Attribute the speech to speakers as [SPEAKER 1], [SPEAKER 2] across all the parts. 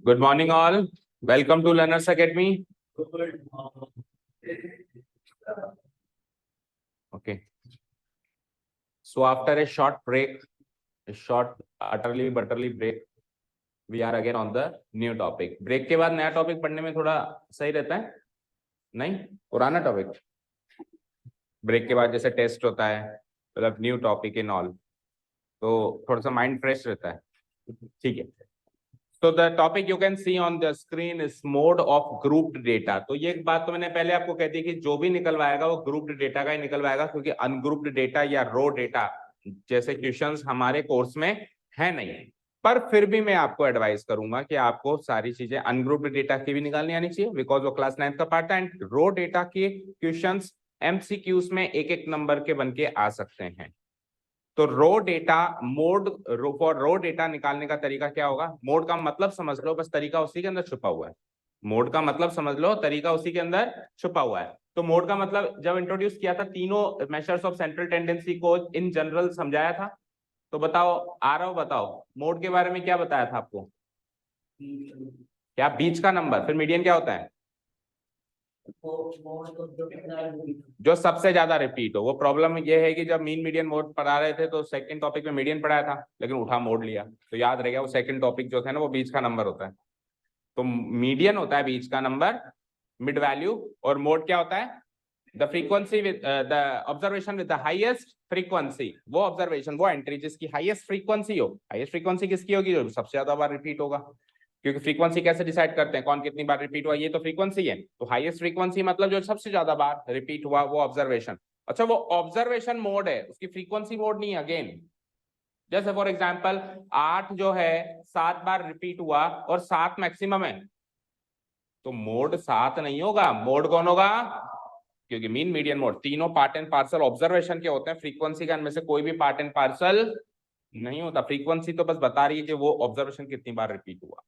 [SPEAKER 1] Good morning, all. Welcome to Learners Academy. Okay. So after a short break, a short utterly butterly break, we are again on the new topic. Break के बाद नया topic पढ़ने में थोड़ा सही रहता है, नहीं पुराना टॉपिक ब्रेक के बाद जैसे टेस्ट होता है, मतलब न्यू टॉपिक इन ऑल, तो थोड़ा सा माइंड फ्रेश रहता है. ठीक है. So the topic you can see on the screen is mode of grouped data. तो ये एक बात तो मैंने पहले आपको कह दी कि जो भी निकलवाएगा वो grouped data का ही निकलवाएगा, क्योंकि ungrouped data या raw data जैसे क्वेश्चंस हमारे कोर्स में है नहीं. पर फिर भी मैं आपको एडवाइस करूंगा कि आपको सारी चीजें अनग्रुप्ड डेटा की भी निकालनी आनी चाहिए, बिकॉज वो क्लास 9 का पार्ट है. एंड रो डेटा के क्वेश्चंस एमसीक्यूज में एक एक नंबर के बन के आ सकते हैं. तो raw data mode for raw data निकालने का तरीका क्या होगा? मोड का मतलब समझ लो, बस तरीका उसी के अंदर छुपा हुआ है. मोड का मतलब समझ लो, तरीका उसी के अंदर छुपा हुआ है. तो मोड का मतलब जब इंट्रोड्यूस किया था, तीनों मेजर्स ऑफ सेंट्रल टेंडेंसी को इन जनरल समझाया था. तो बताओ आरव, बताओ मोड के बारे में क्या बताया था आपको? क्या? बीच का नंबर. फिर मीडियन क्या होता है? जो सबसे ज्यादा रिपीट हो. वो प्रॉब्लम ये है कि जब मीन मीडियन मोड पढ़ा रहे थे तो सेकंड टॉपिक में मीडियन पढ़ाया था, लेकिन उठा मोड लिया, तो याद रह गया वो सेकंड टॉपिक जो था ना वो बीच का नंबर होता है. तो मीडियन होता है बीच का नंबर, मिड वैल्यू. और मोड क्या होता है? The frequency with the observation with the highest frequency. वो ऑब्जर्वेशन, वो एंट्री जिसकी हाईएस्ट फ्रीक्वेंसी हो. हाईएस्ट फ्रीक्वेंसी किसकी होगी? जो सबसे ज्यादा बार रिपीट होगा. क्योंकि फ्रीक्वेंसी कैसे डिसाइड करते हैं, कौन कितनी बार रिपीट हुआ, ये तो फ्रीक्वेंसी है. तो हाईएस्ट फ्रीक्वेंसी मतलब जो सबसे ज्यादा बार रिपीट हुआ वो ऑब्जर्वेशन. अच्छा, वो ऑब्जर्वेशन मोड है, उसकी फ्रीक्वेंसी मोड नहीं है. अगेन जैसे फॉर एग्जांपल 8 जो है 7 बार रिपीट हुआ और 7 मैक्सिमम है, तो मोड 7 नहीं होगा. मोड कौन होगा? क्योंकि मीन मीडियन मोड तीनों पार्ट एंड पार्सल ऑब्जर्वेशन के होते हैं. फ्रीक्वेंसी का इनमें से कोई भी पार्ट एंड पार्सल नहीं होता. फ्रीक्वेंसी तो बस बता रही है कि वो ऑब्जर्वेशन कितनी बार रिपीट हुआ.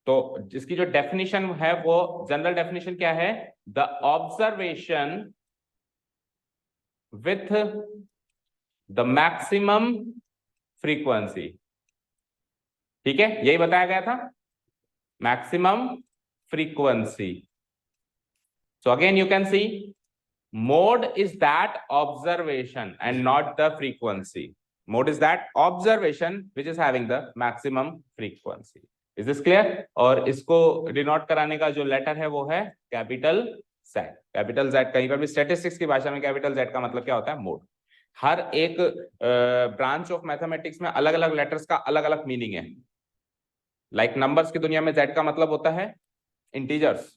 [SPEAKER 1] तो जिसकी जो डेफिनेशन है वो जनरल डेफिनेशन क्या है? The observation with the maximum frequency. ठीक है, यही बताया गया था, maximum frequency. So again you can see mode is that observation and not the frequency. Mode is that observation which is having the maximum frequency. Is this clear? और इसको denote कराने का जो लेटर है वो है कैपिटल Z. कैपिटल Z, कहीं पर भी स्टैटिस्टिक्स की भाषा में कैपिटल Z का मतलब क्या होता है? मोड. हर एक ब्रांच ऑफ मैथमेटिक्स में अलग अलग लेटर्स का अलग अलग मीनिंग है. लाइक नंबर्स की दुनिया में Z का मतलब होता है इंटीजर्स.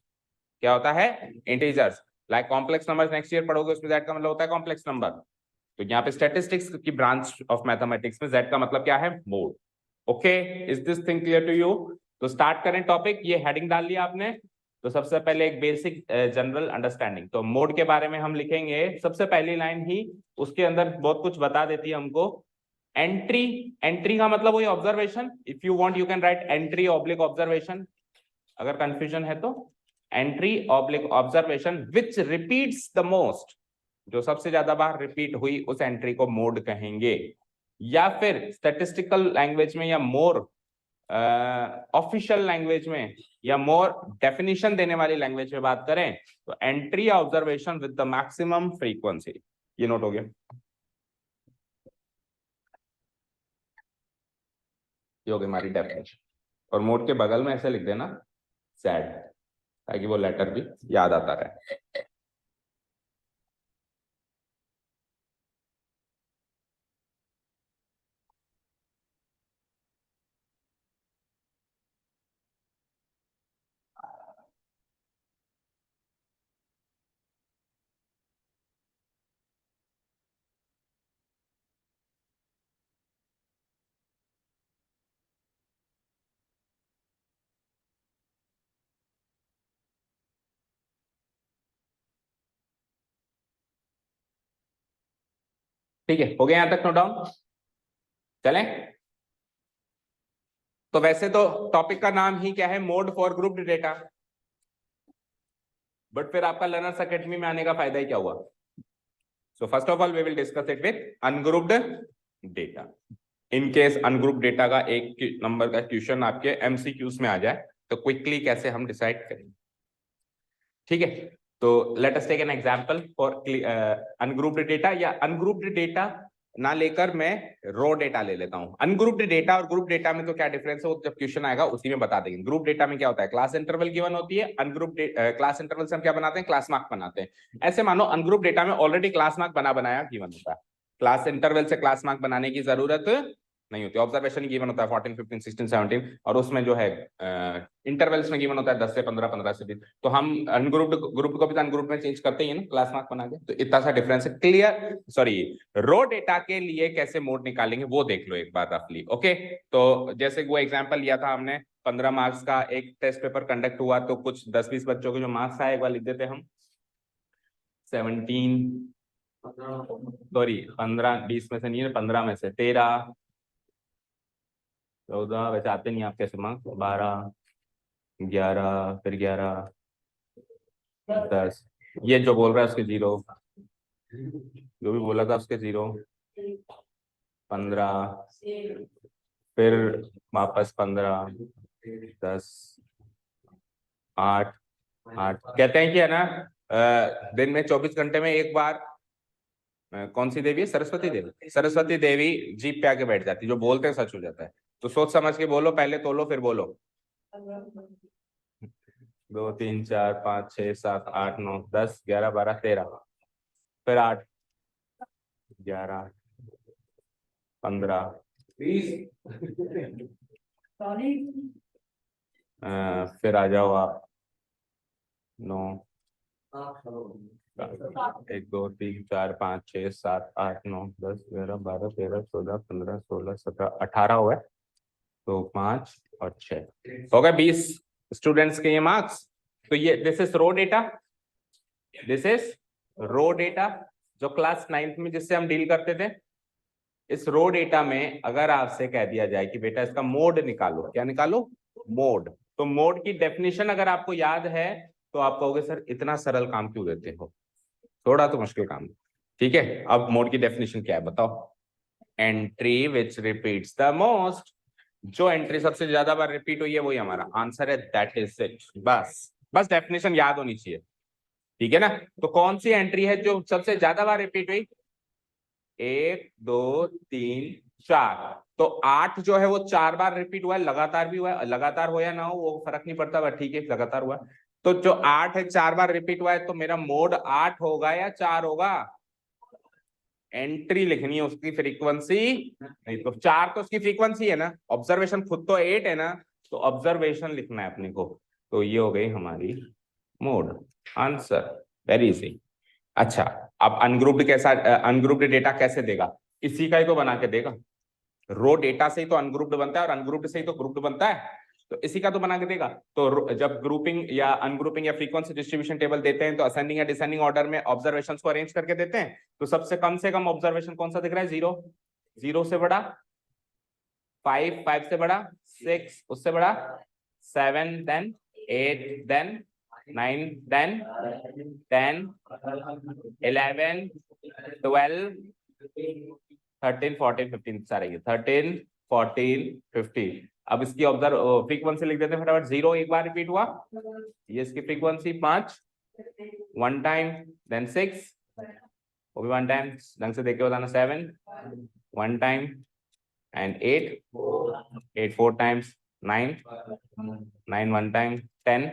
[SPEAKER 1] क्या होता है? Integers. Like complex number next year पढ़ोगे, उसमें Z का मतलब होता है कॉम्प्लेक्स नंबर. तो यहाँ पे स्टैटिस्टिक्स की ब्रांच ऑफ मैथमेटिक्स में Z का मतलब क्या है? Mode. Okay, is this thing clear to you? तो स्टार्ट करें टॉपिक. ये हेडिंग डाल लिया आपने, तो सबसे पहले एक बेसिक जनरल अंडरस्टैंडिंग. तो मोड के बारे में हम लिखेंगे. सबसे पहली लाइन ही उसके अंदर बहुत कुछ बता देती है हमको. एंट्री. एंट्री का मतलब वही observation. If you want you can write entry oblique observation, अगर कंफ्यूजन है तो. Entry oblique observation which repeats the most, जो सबसे ज्यादा बार रिपीट हुई उस एंट्री को मोड कहेंगे. या फिर स्टैटिस्टिकल लैंग्वेज में या मोर ऑफिशियल लैंग्वेज में या मोर डेफिनेशन देने वाली लैंग्वेज में बात करें तो entry observation with the maximum frequency. ये नोट हो गया? ये हो गई हमारी डेफिनेशन. और मोड के बगल में ऐसे लिख देना Z, ताकि वो लेटर भी याद आता रहे. ठीक है, हो गया यहां तक नोट डाउन? चलें. तो वैसे तो टॉपिक का नाम ही क्या है? Mode for grouped data. But फिर आपका लर्नर्स एकेडमी में आने का फायदा ही क्या हुआ? So first of all we will discuss it with ungrouped data. In case ungroup data का एक नंबर का क्वेश्चन आपके एमसीक्यूज में आ जाए तो क्विकली कैसे हम डिसाइड करेंगे, ठीक है। तो let us take an example for ungrouped data, या अनग्रुप्ड डेटा ना लेकर मैं रो डेटा ले लेता हूं। अनग्रुप्ड डेटा और ग्रुप डेटा में तो क्या डिफरेंस है वो जब क्वेश्चन आएगा उसी में बता देंगे। ग्रुप डेटा में क्या होता है, क्लास इंटरवल गिवन होती है। अनग्रुप क्लास इंटरवल से हम क्या बनाते हैं, क्लास मार्क बनाते हैं। ऐसे मानो अनग्रुप डेटा में ऑलरेडी क्लास मार्क बनाया गिवन होता है, क्लास इंटरवल से क्लास मार्क बनाने की जरूरत नहीं होती। ऑब्जर्वेशन गिवन होता है 14, 15, 16, 17 और उसमें जो है इंटरवल्स में गिवन होता है 10 से 15, 15 से 20। तो हम अनग्रुप्ड ग्रुप को भी अनग्रुप में चेंज करते ही है ना क्लास मार्क बना के। तो इतना सा डिफरेंस है। क्लियर, सॉरी, रो डेटा के लिए कैसे मोड निकालेंगे वो देख लो एक बार रफली। ओके, तो जैसे वो एग्जांपल लिया था हमने, 15 मार्क्स का एक टेस्ट पेपर कंडक्ट हुआ, तो कुछ 10-20 बच्चों के जो मार्क्स आए एक बार लिख देते हम। 17, सॉरी 15, 20 में से नहीं है, 15 में से 13, 14, वैसे आते नहीं आपके मार्क्स, 12, 11, फिर 11, 10, ये जो बोल रहा है उसके 0, जो भी बोला था उसके 0, 15, फिर वापस 15, 10, 8, कहते हैं कि है ना दिन में 24 घंटे में एक बार कौन सी देवी है, सरस्वती देवी, सरस्वती देवी जीप पे आके बैठ जाती, जो बोलते हैं सच हो जाता है। तो सोच समझ के बोलो, पहले तोलो फिर बोलो। 2, 3, 4, 5, 6, 7, 8, 9, 10, 11, 12, 13, फिर 8, 11, 15, 20, फिर आ जाओ आप 9, 1, 2, 3, 4, 5, 6, 7, 8, 9, 10, 11, 12, 13, 14, 15, 16, 17, 18 हुआ है। तो 5 और 6 हो गए 20 स्टूडेंट्स के ये मार्क्स। तो ये this is raw data, this is raw data जो क्लास 9th में जिससे हम डील करते थे। इस रो डेटा में अगर आपसे कह दिया जाए कि बेटा इसका मोड निकालो, क्या निकालो, मोड, तो मोड की डेफिनेशन अगर आपको याद है तो आप कहोगे सर इतना सरल काम क्यों देते हो, थोड़ा तो मुश्किल काम। ठीक है, अब मोड की डेफिनेशन क्या है बताओ। Entry which repeats the most, जो एंट्री सबसे ज्यादा बार रिपीट हुई है वही हमारा आंसर है, दैट इज इट। बस डेफिनेशन याद होनी चाहिए, ठीक है ना। तो कौन सी एंट्री है जो सबसे ज्यादा बार रिपीट हुई, 1, 2, 3, 4। तो 8 जो है वो 4 बार रिपीट हुआ है, लगातार भी हुआ है, लगातार हो या ना हो वो फर्क नहीं पड़ता, बट ठीक है लगातार हुआ है। तो जो 8 है 4 बार रिपीट हुआ है, तो मेरा मोड 8 होगा या 4 होगा, एंट्री लिखनी है उसकी फ्रीक्वेंसी नहीं, तो 4 तो उसकी फ्रीक्वेंसी है ना, ऑब्जर्वेशन खुद तो 8 है ना, तो ऑब्जर्वेशन लिखना है अपने को। तो ये हो गई हमारी मोड, आंसर वेरी इजी। अच्छा, अब अनग्रुप्ड कैसा, अनग्रुप्ड डेटा कैसे देगा, इसी का ही तो बना के देगा। रो डेटा से ही तो अनग्रुप्ड बनता है और अनग्रुप्ड से ही तो ग्रुप्ड बनता है, तो इसी का तो बना के देगा। तो जब ग्रुपिंग या अनग्रुपिंग या फ्रीक्वेंसी डिस्ट्रीब्यूशन टेबल देते हैं तो असेंडिंग या डिसेंडिंग ऑर्डर में ऑब्जर्वेशंस को अरेंज करके देते हैं। तो सबसे कम से कम ऑब्जर्वेशन कौन सा दिख रहा है, 0, 0 से बड़ा, 5, 5 से बड़ा, 6 उससे बड़ा, 7 देन 8 देन 9 देन 10 11 12 13 14 15 सारे, 13 14 15। अब इसकी ऑब्जर्व फ्रीक्वेंसी लिख देते हैं फटाफट। 0 एक बार रिपीट हुआ, ये इसकी फ्रीक्वेंसी 5, 1 टाइम, देन 6 वो भी 1 टाइम, ढंग से देख के बताना, 7 1 time and 8 4 times, 9 1 time, 10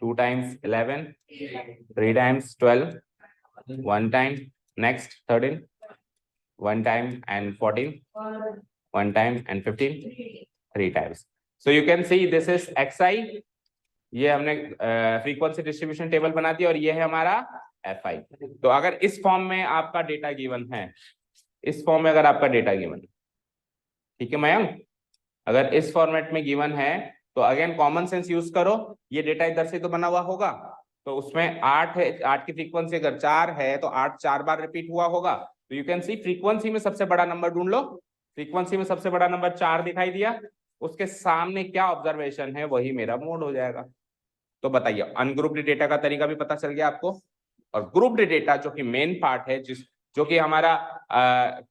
[SPEAKER 1] 2 times, 11 3 times, 12 1 time, next 13 1 time and 14 1 time and 15 3 times. So you can see this is xi, ये हमने फ्रीक्वेंसी डिस्ट्रीब्यूशन टेबल बना दिया, और ये है हमारा fi। तो अगर इस फॉर्म में आपका डेटा गिवन है, इस फॉर्म में अगर आपका डेटा गिवन है, ठीक है मयंक, अगर इस फॉर्मेट में गिवन है तो अगेन कॉमन सेंस यूज करो, ये डेटा इधर से तो बना हुआ होगा, तो उसमें 8 है, 8 की फ्रीक्वेंसी अगर 4 है तो 8 4 बार रिपीट हुआ होगा। तो यू कैन सी फ्रीक्वेंसी में सबसे बड़ा नंबर ढूंढ लो, फ्रीक्वेंसी में सबसे बड़ा नंबर 4 दिखाई दिया, उसके सामने क्या ऑब्जर्वेशन है वही मेरा मोड हो जाएगा। तो बताइए, अनग्रुप्ड डेटा का तरीका भी पता चल गया आपको, और ग्रुप्ड डेटा जो कि मेन पार्ट है, जो कि हमारा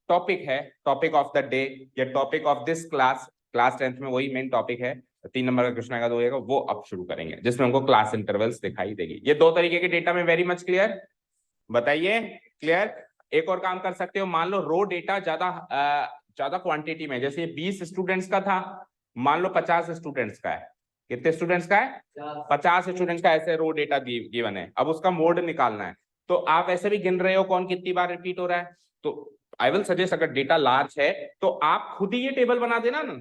[SPEAKER 1] टॉपिक है, टॉपिक ऑफ द डे या topic of this class, class 10th में वही मेन टॉपिक है। 3 नंबर का क्वेश्चन आएगा, होगा वो अब शुरू करेंगे, जिसमें हमको क्लास इंटरवल्स दिखाई देगी। ये 2 तरीके के डेटा में वेरी मच क्लियर, बताइए क्लियर। एक और काम कर सकते हो, मान लो रो डेटा ज्यादा क्वांटिटी में, जैसे 20 स्टूडेंट्स का था, मान लो 50 स्टूडेंट्स का है। कितने स्टूडेंट्स का है? 50 स्टूडेंट्स का ऐसे रो डेटा गिवन है। अब उसका मोड निकालना है, तो आप ऐसे भी गिन रहे हो कौन कितनी बार रिपीट हो रहा है। तो आई विल सजेस्ट, अगर डेटा लार्ज है तो आप खुद ही ये टेबल बना देना ना,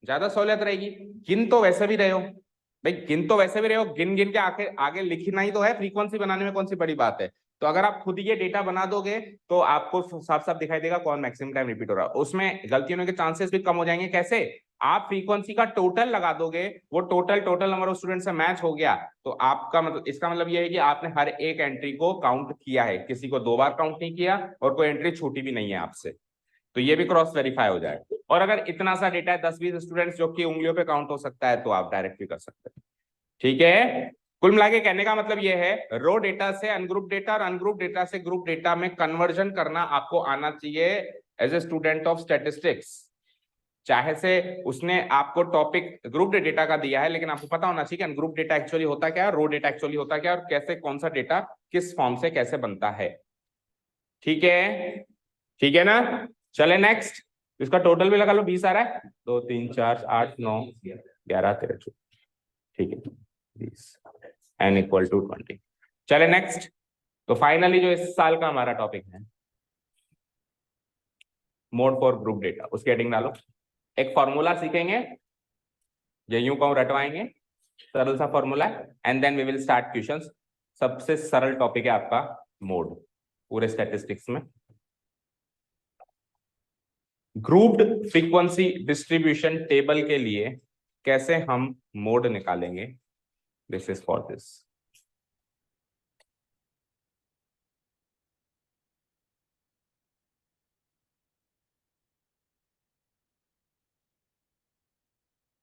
[SPEAKER 1] ज्यादा सहूलियत रहेगी। गिन तो वैसे भी रहे हो भाई, गिन तो वैसे भी रहे हो, गिन गिन के आगे लिखना ही तो है, फ्रीक्वेंसी बनाने में कौन सी बड़ी बात है। तो अगर आप खुद ये डेटा बना दोगे तो आपको साफ साफ दिखाई देगा कौन मैक्सिमम टाइम रिपीट हो रहा है, उसमें गलती होने के चांसेस भी कम हो जाएंगे। कैसे? आप फ्रीक्वेंसी का टोटल लगा दोगे, वो टोटल नंबर ऑफ स्टूडेंट से मैच हो गया, तो आपका मतलब, इसका मतलब ये है कि आपने हर एक एंट्री को काउंट किया है, किसी को 2 बार काउंट नहीं किया और कोई एंट्री छूटी भी नहीं है आपसे, तो ये भी क्रॉस वेरीफाई हो जाए। और अगर इतना सा डेटा है 10-20 स्टूडेंट्स जो कि उंगलियों पे काउंट हो सकता है, तो आप डायरेक्ट भी कर सकते हैं। ठीक है, कुल मिला के कहने का मतलब ये है, रो डेटा से अनग्रुप डेटा और अनग्रुप डेटा से ग्रुप डेटा में कन्वर्जन करना आपको आना चाहिए as a student of statistics. चाहे से उसने आपको टॉपिक ग्रुप डेटा का दिया है, लेकिन आपको पता होना चाहिए कि अनग्रुप डेटा एक्चुअली होता क्या है, रो डेटा एक्चुअली होता क्या है, और कैसे कौन सा डेटा किस फॉर्म से कैसे बनता है। ठीक है, ठीक है ना। चले नेक्स्ट, इसका टोटल भी लगा लो, 20 आ रहा है, 2 3 4 8 9 11 13 14, ठीक है 20 n इक्वल टू 20। चले नेक्स्ट, तो फाइनली जो इस साल का हमारा टॉपिक है मोड फॉर ग्रुप डेटा, उसकी हेडिंग डालो। एक फॉर्मूला सीखेंगे, ये यूं कहूं रटवाएंगे, सरल सा formula, and then we will start questions. सबसे सरल टॉपिक है आपका मोड पूरे स्टैटिस्टिक्स में। ग्रुप्ड फ्रीक्वेंसी डिस्ट्रीब्यूशन टेबल के लिए कैसे हम मोड निकालेंगे, दिस इज फॉर दिस।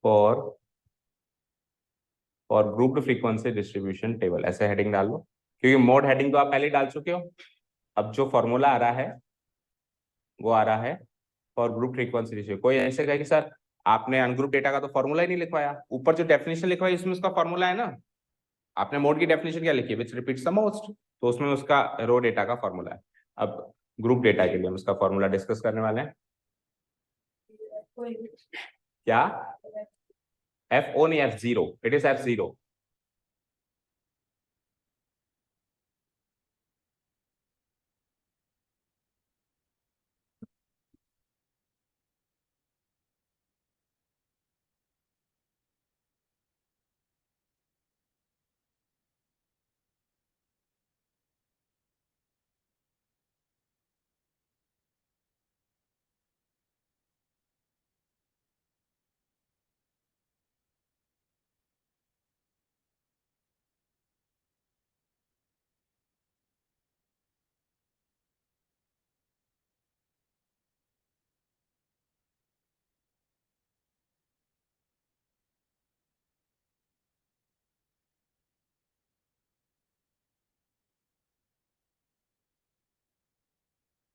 [SPEAKER 1] और ग्रुप्ड फ्रीक्वेंसी डिस्ट्रीब्यूशन टेबल, ऐसे हेडिंग डाल लो, क्योंकि मोड हेडिंग तो आप पहले डाल चुके हो। अब जो फॉर्मूला आ रहा है वो आ रहा है फॉर ग्रुप फ्रीक्वेंसी डिस्ट्रीब्यूशन। कोई ऐसे कहे कि सर आपने अनग्रुप डेटा का तो फॉर्मूला ही नहीं लिखवाया, ऊपर जो डेफिनेशन लिखवाई इसमें उसका फॉर्मूला है ना। आपने मोड की डेफिनेशन क्या लिखी है? विच रिपीट्स द मोस्ट, तो उसमें उसका रो डेटा का फॉर्मूला है। अब ग्रुप डेटा के लिए हम उसका फॉर्मूला डिस्कस करने वाले हैं। क्या? F0 नहीं, F0, इट इज F0।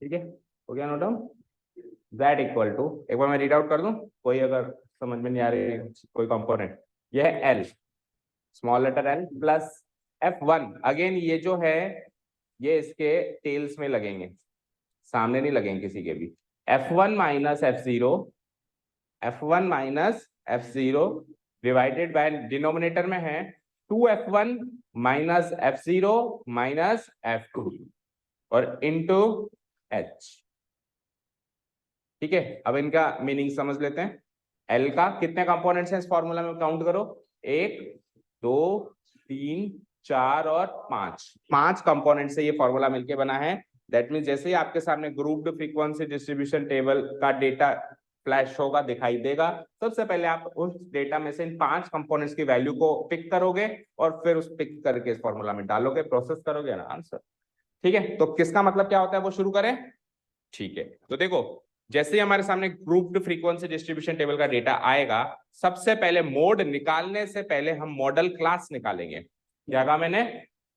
[SPEAKER 1] ठीक है, हो गया note down. Z equal to, एक बार मैं रीड आउट कर दूं, कोई अगर समझ में नहीं आ रही कोई कंपोनेंट, यह है L, small letter L plus F1। Again ये जो है ये इसके टेल्स में लगेंगे, सामने नहीं लगेंगे किसी के भी। F1 minus F0, F1 minus F0 divided by, denominator में है 2F1 minus F0 minus F2 और इनटू H। ठीक है, अब इनका मीनिंग समझ लेते हैं। एल का कितने कंपोनेंट्स हैं इस फॉर्मूला में, काउंट करो, 1 2 3 4 और 5 कंपोनेंट से ये फॉर्मूला मिलके बना है। दैट मीन जैसे ही आपके सामने ग्रुप्ड फ्रीक्वेंसी डिस्ट्रीब्यूशन टेबल का डेटा फ्लैश होगा, दिखाई देगा, सबसे पहले आप उस डेटा में से इन 5 कंपोनेंट्स की वैल्यू को पिक करोगे और फिर उस पिक करके इस फॉर्मूला में डालोगे, प्रोसेस करोगे ना आंसर। ठीक है, तो किसका मतलब क्या होता है वो शुरू करें। ठीक है, तो देखो जैसे ही हमारे सामने ग्रुप्ड फ्रीक्वेंसी डिस्ट्रीब्यूशन टेबल का डेटा आएगा, सबसे पहले मोड निकालने से पहले हम मॉडल क्लास निकालेंगे। क्या कहा मैंने?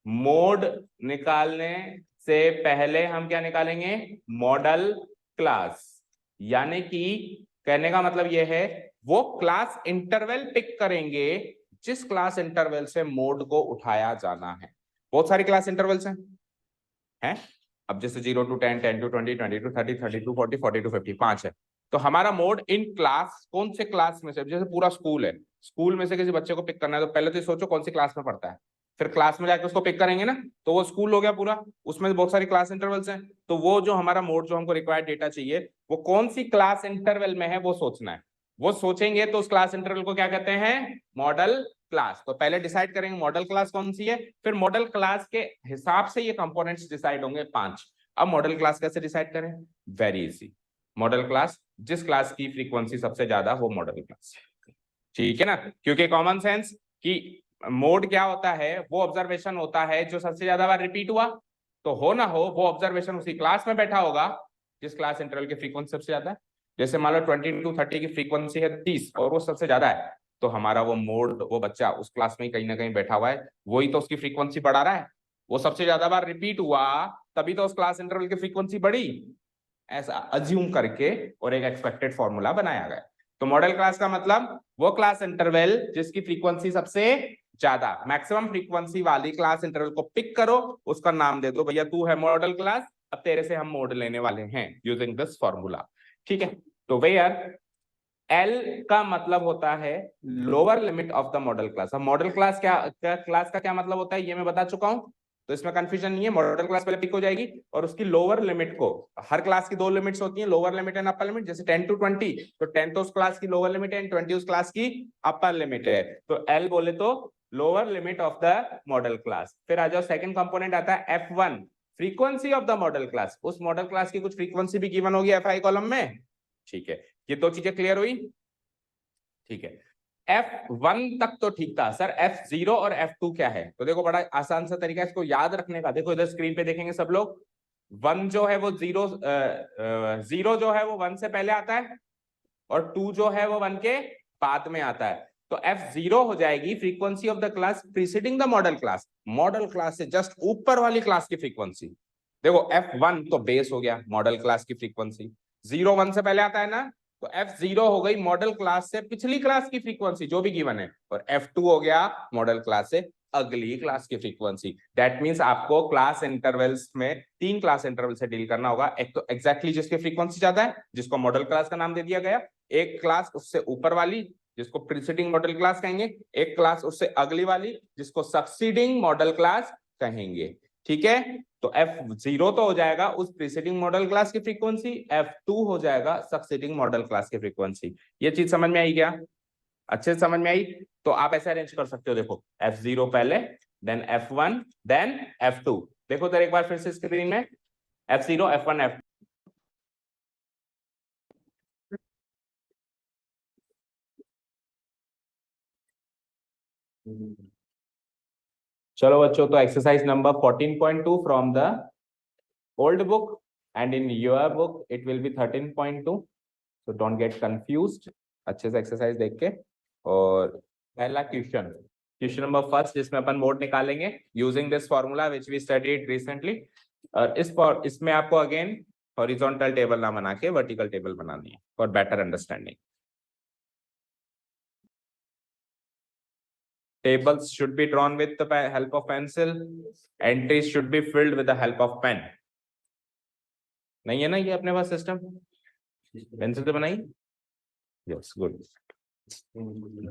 [SPEAKER 1] मोड निकालने से पहले हम क्या निकालेंगे, मॉडल क्लास। यानी कि कहने का मतलब यह है वो क्लास इंटरवल पिक करेंगे जिस क्लास इंटरवल से मोड को उठाया जाना है। बहुत सारी क्लास इंटरवल्स हैं, अब जैसे 0 to 10, 10 to 20, 20 to 30, 30 to 40, 40 to 50, 5 है। तो हमारा मोड इन क्लास, कौन से क्लास में से, जैसे पूरा स्कूल है, स्कूल में से किसी बच्चे को पिक करना है तो पहले तो सोचो कौन सी क्लास में पढ़ता है, फिर क्लास में जाकर उसको पिक करेंगे ना, तो वो स्कूल हो गया पूरा, उसमें बहुत सारी क्लास इंटरवल्स हैं। तो वो जो हमारा मोड, जो हमको रिक्वायर्ड डेटा चाहिए, वो कौन सी क्लास इंटरवल में है वो सोचना है। वो सोचेंगे तो उस क्लास इंटरवल को क्या कहते हैं, मॉडल क्लास। तो पहले डिसाइड करेंगे मॉडल क्लास कौन सी है, फिर मॉडल क्लास के हिसाब से ये कंपोनेंट्स डिसाइड होंगे 5। अब मॉडल क्लास कैसे डिसाइड करें, वेरी इजी। मॉडल क्लास, जिस क्लास की फ्रीक्वेंसी सबसे ज्यादा वो मॉडल क्लास है, ठीक है ना। क्योंकि कॉमन सेंस कि मोड क्या होता है, वो ऑब्जर्वेशन होता है जो सबसे ज्यादा बार रिपीट हुआ, तो हो ना हो वो ऑब्जर्वेशन उसी क्लास में बैठा होगा जिस क्लास इंटरवल की फ्रीक्वेंसी सबसे ज्यादा है। जैसे मान लो 20 to 30 की फ्रीक्वेंसी है 30 और वो सबसे ज्यादा है, तो हमारा वो मोड, वो बच्चा उस क्लास में कहीं ना कहीं बैठा हुआ है, वही तो उसकी फ्रीक्वेंसी बढ़ा रहा है, वो सबसे ज्यादा बार रिपीट हुआ तभी तो उस क्लास इंटरवल की फ्रीक्वेंसी बढ़ी, ऐसा अज्यूम करके और एक एक्सपेक्टेड फॉर्मूला बनाया गया। तो मॉडल क्लास का मतलब वो क्लास इंटरवल जिसकी फ्रीक्वेंसी सबसे ज्यादा, मैक्सिमम फ्रीक्वेंसी वाली क्लास इंटरवल को पिक करो, उसका नाम दे दो भैया तू है मॉडल क्लास, अब तेरे से हम मोड लेने वाले हैं यूजिंग दिस फॉर्मूला, ठीक है। तो वेयर एल का मतलब होता है lower limit of the modal class. अब मॉडल क्लास क्लास का क्या मतलब होता है ये मैं बता चुका हूं, तो इसमें कंफ्यूजन नहीं है। मॉडल क्लास पहले पिक हो जाएगी और उसकी लोअर लिमिट को, हर क्लास की 2 लिमिट्स होती हैं, lower limit and upper limit. जैसे 10 to 20, तो 10 तो उस क्लास की लोअर लिमिट है एंड 20 उस क्लास की अपर लिमिट है, तो एल बोले तो lower limit of the modal class. फिर आ जाओ, सेकंड कंपोनेंट आता है F1, frequency of the modal class. उस मॉडल क्लास की कुछ फ्रीक्वेंसी भी गिवन होगी FI कॉलम में, ठीक है। ये 2 चीजें क्लियर हुई, ठीक है। F1 तक तो ठीक था सर, F0 और F2 क्या है, तो देखो बड़ा आसान सा तरीका है इसको याद रखने का। देखो इधर स्क्रीन पे देखेंगे सब लोग, 1 जो है वो 0 जो है वो 1 से पहले आता है और 2 जो है वो 1 के बाद में आता है। तो F0 हो जाएगी frequency of the class preceding the modal class, model class से जस्ट ऊपर वाली क्लास की फ्रीक्वेंसी। देखो F1 तो बेस हो गया मॉडल क्लास की फ्रीक्वेंसी, 0 1 से पहले आता है ना, तो F0 हो गई मॉडल क्लास से पिछली क्लास की फ्रीक्वेंसी जो भी गिवन है, और F2 हो गया मॉडल क्लास से अगली क्लास की फ्रीक्वेंसी। दैट मींस आपको क्लास इंटरवल्स में 3 क्लास इंटरवल से डील करना होगा। एक तो एग्जैक्टली जिसकी फ्रीक्वेंसी ज्यादा है, जिसको मॉडल क्लास का नाम दे दिया गया, एक क्लास उससे ऊपर वाली जिसको प्रीसीडिंग मॉडल क्लास कहेंगे, एक क्लास उससे अगली वाली जिसको सक्सीडिंग मॉडल क्लास कहेंगे, ठीक है। तो F0 तो हो जाएगा उस प्रीसीडिंग मॉडल क्लास की फ्रीक्वेंसी, F2 हो जाएगा सक्सीडिंग मॉडल क्लास की फ्रीक्वेंसी। ये चीज समझ में आई क्या, अच्छे से समझ में आई। तो आप ऐसे अरेंज कर सकते हो, देखो F0 पहले, देन F1, देन F2। देखो तो एक बार फिर से स्क्रीन में, F0 F1 F2। चलो बच्चों, तो exercise number 14.2 from the old book and in your book it will be 13.2, so don't get confused. अच्छे से एक्सरसाइज देख के, और पहला क्वेश्चन, क्वेश्चन नंबर फर्स्ट, जिसमें अपन मोड निकालेंगे using this formula which we studied recently. और इसमें आपको अगेन हॉरिजॉन्टल टेबल ना बना के वर्टिकल टेबल बनानी है for better understanding. Tables should be drawn with the help of pencil. Entries should be filled with the help of pen. नहीं है ना ये अपने पास सिस्टम, पेंसिल से बनाई, यस गुड।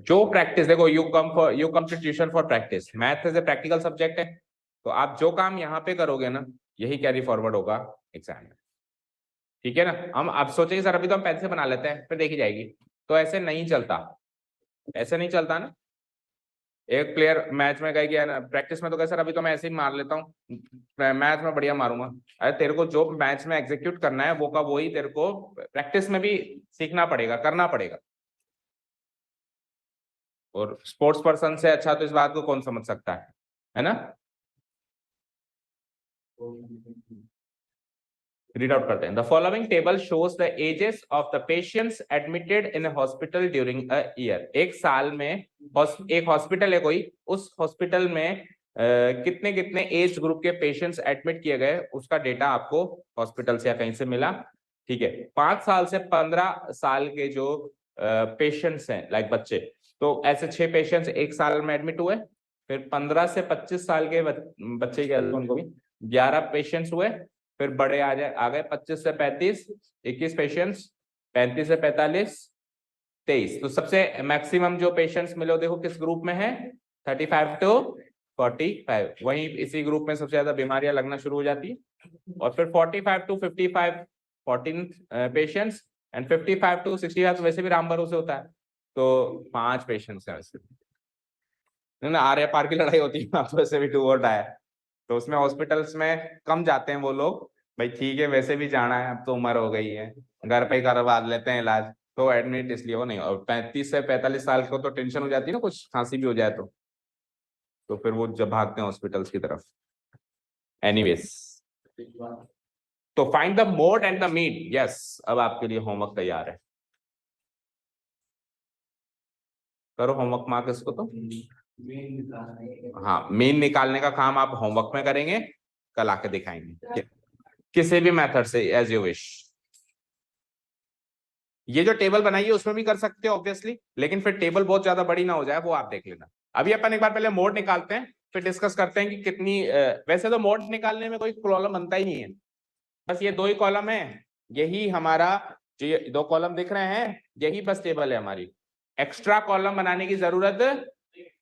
[SPEAKER 1] जो प्रैक्टिस, देखो you come to tuition for practice, math is a practical subject है, तो आप जो काम यहाँ पे करोगे ना यही कैरी फॉरवर्ड होगा एग्जाम में, ठीक है ना। हम आप सोचेंगे सर अभी तो हम पेन से बना लेते हैं फिर देखी जाएगी, तो ऐसे नहीं चलता, ऐसे नहीं चलता ना। एक प्लेयर मैच में गए गया ना, प्रैक्टिस में तो कह सर अभी तो मैं ऐसे ही मार लेता हूँ, मैच में बढ़िया मारूंगा। अरे तेरे को जो मैच में एग्जीक्यूट करना है वो का वही तेरे को प्रैक्टिस में भी सीखना पड़ेगा, करना पड़ेगा। और स्पोर्ट्स पर्सन से अच्छा तो इस बात को कौन समझ सकता है ना। रीड आउट करते हैं। The following table shows the ages of the patients admitted in hospital during a year. एक साल में एक हॉस्पिटल है कोई, उस हॉस्पिटल में कितने कितने एज ग्रुप के पेशेंट्स एडमिट किए गए उसका डेटा आपको हॉस्पिटल से या कहीं से मिला। ठीक है, 5 साल से 15 साल के जो पेशेंट्स हैं लाइक बच्चे, तो ऐसे 6 पेशेंट्स एक साल में एडमिट हुए। फिर 15 से 25 साल के बच्चे के उनको भी 11 पेशेंट्स हुए। फिर बड़े आ गए 25 से 35 21 पेशेंट्स, 35 से 45 23। तो सबसे मैक्सिमम जो पेशेंट्स मिले देखो किस ग्रुप में है, 35 to 45। वहीं इसी ग्रुप में सबसे ज्यादा बीमारियां लगना शुरू हो जाती है। और फिर 45 to 55 14 पेशेंट्स, एंड 55 to 65 वैसे भी राम भरोसे होता है, तो 5 पेशेंट्स हैं वैसे। ना आर्य पार की लड़ाई होती है तो वैसे भी 2 और डाई, तो उसमें हॉस्पिटल्स में कम जाते हैं वो लोग, भाई ठीक है वैसे भी जाना है, अब तो उम्र हो गई है, घर पे ही करवा लेते हैं इलाज, तो एडमिट इसलिए वो नहीं। और 35 से 45 साल को तो टेंशन हो जाती है ना, कुछ खांसी भी हो जाए तो फिर वो जब भागते हैं हॉस्पिटल्स की तरफ। एनीवेज, तो find the mode and the mean. Yes, अब आपके लिए होमवर्क तैयार है, करो होमवर्क मार्क इसको। तो हाँ, मीन निकालने का काम आप होमवर्क में करेंगे, कल आके दिखाएंगे किसी भी मेथड से एज यू विश। ये जो टेबल बनाई है उसमें भी कर सकते हो ऑब्वियसली, लेकिन फिर टेबल बहुत ज्यादा बड़ी ना हो जाए, वो आप देख लेना। अभी अपन एक बार पहले मोड निकालते हैं, फिर डिस्कस करते हैं कि कितनी वैसे तो मोड निकालने में कोई कॉलम बनता ही नहीं है, बस ये 2 ही कॉलम है, यही हमारा जो ये 2 कॉलम दिख रहे हैं यही बस टेबल है हमारी, एक्स्ट्रा कॉलम बनाने की जरूरत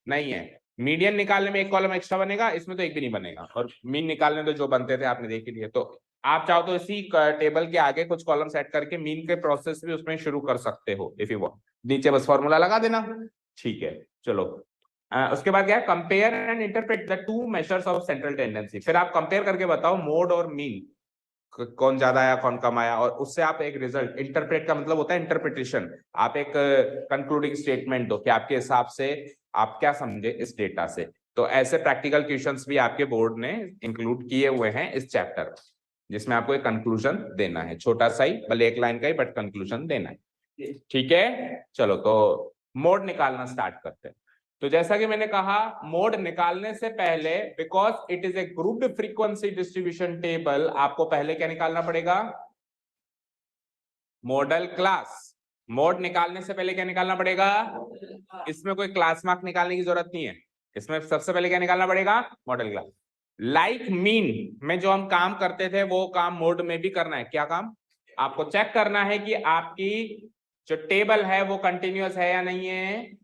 [SPEAKER 1] नहीं है। मीडियन निकालने में 1 कॉलम एक्स्ट्रा बनेगा, इसमें तो एक भी नहीं बनेगा, और मीन निकालने तो जो बनते थे आपने देख ही लिए। तो आप चाहो तो इसी टेबल के आगे कुछ कॉलम सेट करके मीन के प्रोसेस भी उसमें शुरू कर सकते हो इफ यू वांट, नीचे बस फॉर्मूला लगा देना। ठीक है, चलो उसके बाद क्या है, compare and interpret the 2 measures of central tendency. फिर आप कंपेयर करके बताओ मोड और मीन कौन ज्यादा आया कौन कम आया, और उससे आप एक रिजल्ट, इंटरप्रेट का मतलब होता है इंटरप्रिटेशन, आप एक कंक्लूडिंग स्टेटमेंट दो कि आपके हिसाब से आप क्या समझे इस डेटा से। तो ऐसे प्रैक्टिकल क्वेश्चंस भी आपके बोर्ड ने इंक्लूड किए हुए हैं इस चैप्टर में, जिसमें आपको एक कंक्लूजन देना है, छोटा सा ही, भले 1 लाइन का ही, बट कंक्लूजन देना है। ठीक है, चलो तो मोड निकालना स्टार्ट करते हैं। तो जैसा कि मैंने कहा, मोड निकालने से पहले, because it is a grouped frequency distribution table, आपको पहले क्या निकालना पड़ेगा, मॉडल क्लास। मोड निकालने से पहले क्या निकालना पड़ेगा, इसमें कोई क्लास मार्क निकालने की जरूरत नहीं है, इसमें सबसे पहले क्या निकालना पड़ेगा, मॉडल क्लास। लाइक मीन में जो हम काम करते थे वो काम मोड में भी करना है। क्या काम, आपको चेक करना है कि आपकी जो टेबल है वो कंटिन्यूअस है या नहीं है,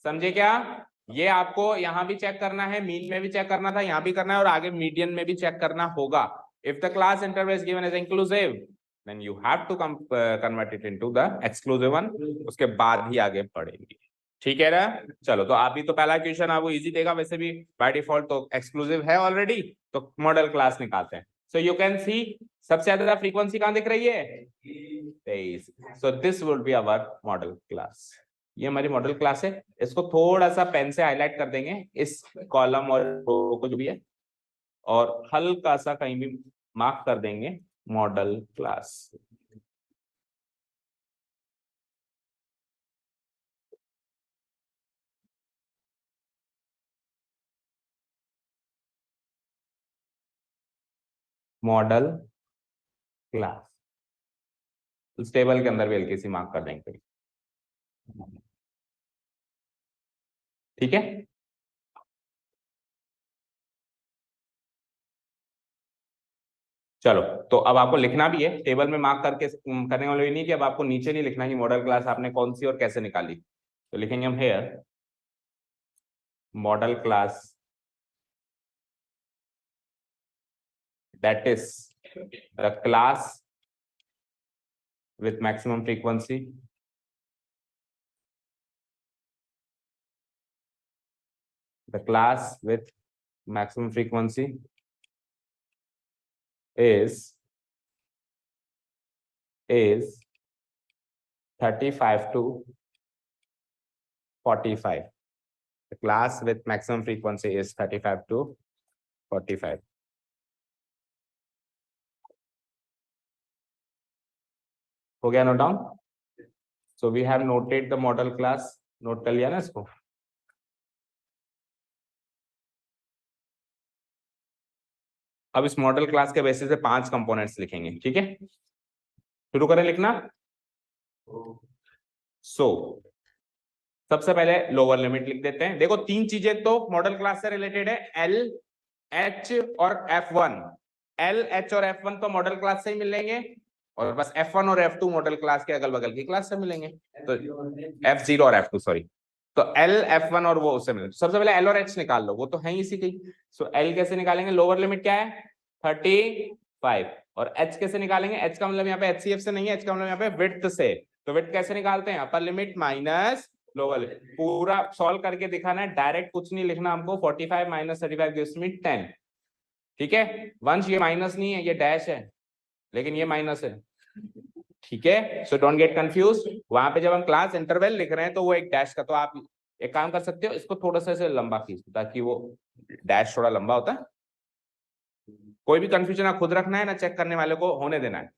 [SPEAKER 1] समझे क्या। ये आपको यहां भी चेक करना है, मीन में भी चेक करना था, यहां भी करना है, और आगे मीडियन में भी चेक करना होगा। If the class interval is given as inclusive, then you have to convert it into the exclusive one, उसके बाद ही आगे पढ़ेंगे। ठीक है ना, चलो तो अभी तो पहला क्वेश्चन आपको इजी देगा वैसे भी बाय डिफॉल्ट, तो एक्सक्लूसिव है ऑलरेडी, तो मॉडल क्लास निकालते हैं। सो यू कैन सी सबसे ज्यादा फ्रीक्वेंसी कहां दिख रही है, 23। So this would be our modal class, ये हमारी मॉडल क्लास है। इसको थोड़ा सा पेन से हाईलाइट कर देंगे इस कॉलम और रो को जो भी है, और हल्का सा कहीं भी मार्क कर देंगे मॉडल क्लास। मॉडल क्लास इस टेबल के अंदर भी हल्की सी मार्क कर देंगे, ठीक है। चलो तो अब आपको लिखना भी है, टेबल में मार्क करके करने वाले नहीं कि अब आपको नीचे नहीं लिखना कि मॉडल क्लास आपने कौन सी और कैसे निकाली, तो लिखेंगे हम here modal class that is the class with maximum frequency the class with maximum frequency is 35 to 45. The class with maximum frequency is 35 to 45. हो गया note down. So we have noted the modal class, note कर लिया ना इसको। अब इस model class के basis पे 5 कंपोनेंट्स लिखेंगे, ठीक है। शुरू करें लिखना। सबसे पहले लोअर लिमिट लिख देते हैं। देखो 3 चीजें तो मॉडल क्लास से रिलेटेड है, एल, एच और F1। एल, एच और F1 तो मॉडल क्लास से ही मिलेंगे, और बस F1 और F2 मॉडल क्लास के अगल बगल की क्लास से मिलेंगे। तो F0 और F2 सॉरी, तो L, F1 और वो उससे मिलेंगे। सबसे पहले L और H निकाल लो, वो तो है ही इसी की। सो L कैसे निकालेंगे, लोअर लिमिट क्या है 35, और H कैसे निकालेंगे, H का मतलब यहाँ पे HCF से नहीं है, H का मतलब यहाँ पे विड्थ से। तो विड्थ कैसे निकालते हैं, upper limit minus lower limit. पूरा सॉल्व करके दिखाना है, डायरेक्ट कुछ नहीं लिखना हमको। 45 माइनस 35 गिव्स मी 10, ठीक है। वंश ये माइनस नहीं है, ये डैश है, लेकिन ये माइनस है, ठीक है। So don't get confuse. वहां पे जब हम क्लास इंटरवल लिख रहे हैं तो वो एक डैश का, तो आप एक काम कर सकते हो, इसको थोड़ा सा ऐसे लंबा खींच, ताकि वो डैश थोड़ा लंबा होता है। कोई भी कंफ्यूजन ना खुद रखना है ना चेक करने वाले को होने देना है।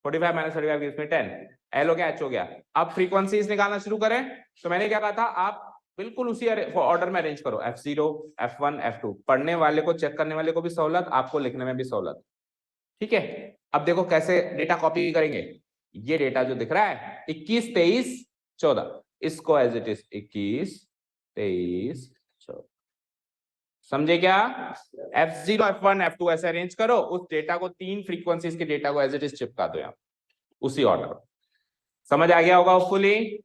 [SPEAKER 1] 45 माइनस 35 gives me 10, एल हो गया, एच हो गया। अब फ्रीक्वेंसीज निकालना शुरू करें। तो मैंने क्या कहा था, आप बिल्कुल उसी ऑर्डर में अरेंज करो, F0, F1, F2। पढ़ने वाले को, चेक करने वाले को भी सहूलत, आपको लिखने में भी सहूलत, ठीक है। अब देखो कैसे डेटा कॉपी करेंगे। ये डेटा जो दिख रहा है 21, 23, 14, इसको एज इट इज 21, 23, 14, समझे क्या। F0, F1, F2 ऐसे अरेंज करो, उस डेटा को 3 फ्रीक्वेंसीज के डेटा को एज इट इज चिपका दो यहाँ उसी ऑर्डर। समझ आ गया होगा होपफुली।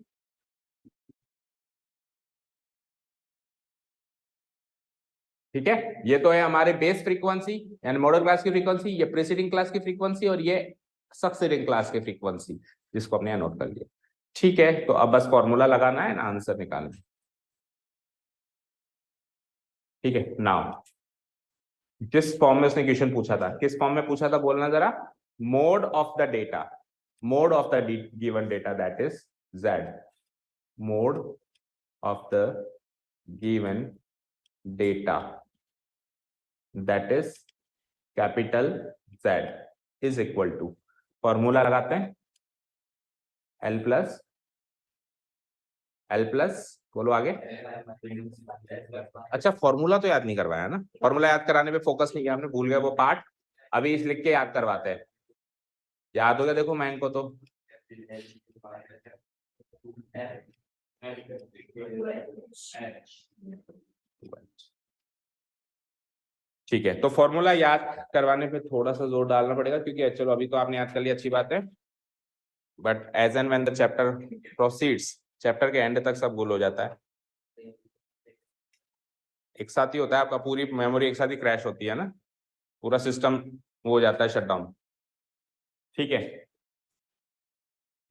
[SPEAKER 1] ठीक है, ये तो है हमारे बेस फ्रीक्वेंसी यानी मॉडल क्लास की फ्रीक्वेंसी, ये प्रीसीडिंग क्लास की फ्रीक्वेंसी, और ये सक्सीडिंग क्लास की फ्रीक्वेंसी, जिसको अपने नोट कर लिया। ठीक है, तो अब बस फॉर्मूला लगाना है ना, आंसर निकालना है। ठीक है, नाउ जिस फॉर्म में उसने क्वेश्चन पूछा था, किस फॉर्म में पूछा था बोलना जरा। Mode of the data, mode of the given data that is z, mode of the given data that is capital Z is equal to, formula लगाते हैं L प्लस बोलो आगे। अच्छा, फॉर्मूला तो याद नहीं करवाया ना, फॉर्मूला याद कराने पे फोकस नहीं किया हमने, भूल गए वो पार्ट। अभी इस लिख के याद करवाते हैं। याद हो गया देखो मैं इनको तो। ठीक है, तो फॉर्मूला याद करवाने पे थोड़ा सा जोर डालना पड़ेगा, क्योंकि चलो अभी तो आपने याद कर लिया, अच्छी बात है, but as and when the chapter proceeds, chapter के एंड तक सब भूल हो जाता है। एक साथ ही होता है आपका, पूरी मेमोरी एक साथ ही क्रैश होती है ना, पूरा सिस्टम हो जाता है शटडाउन। ठीक है,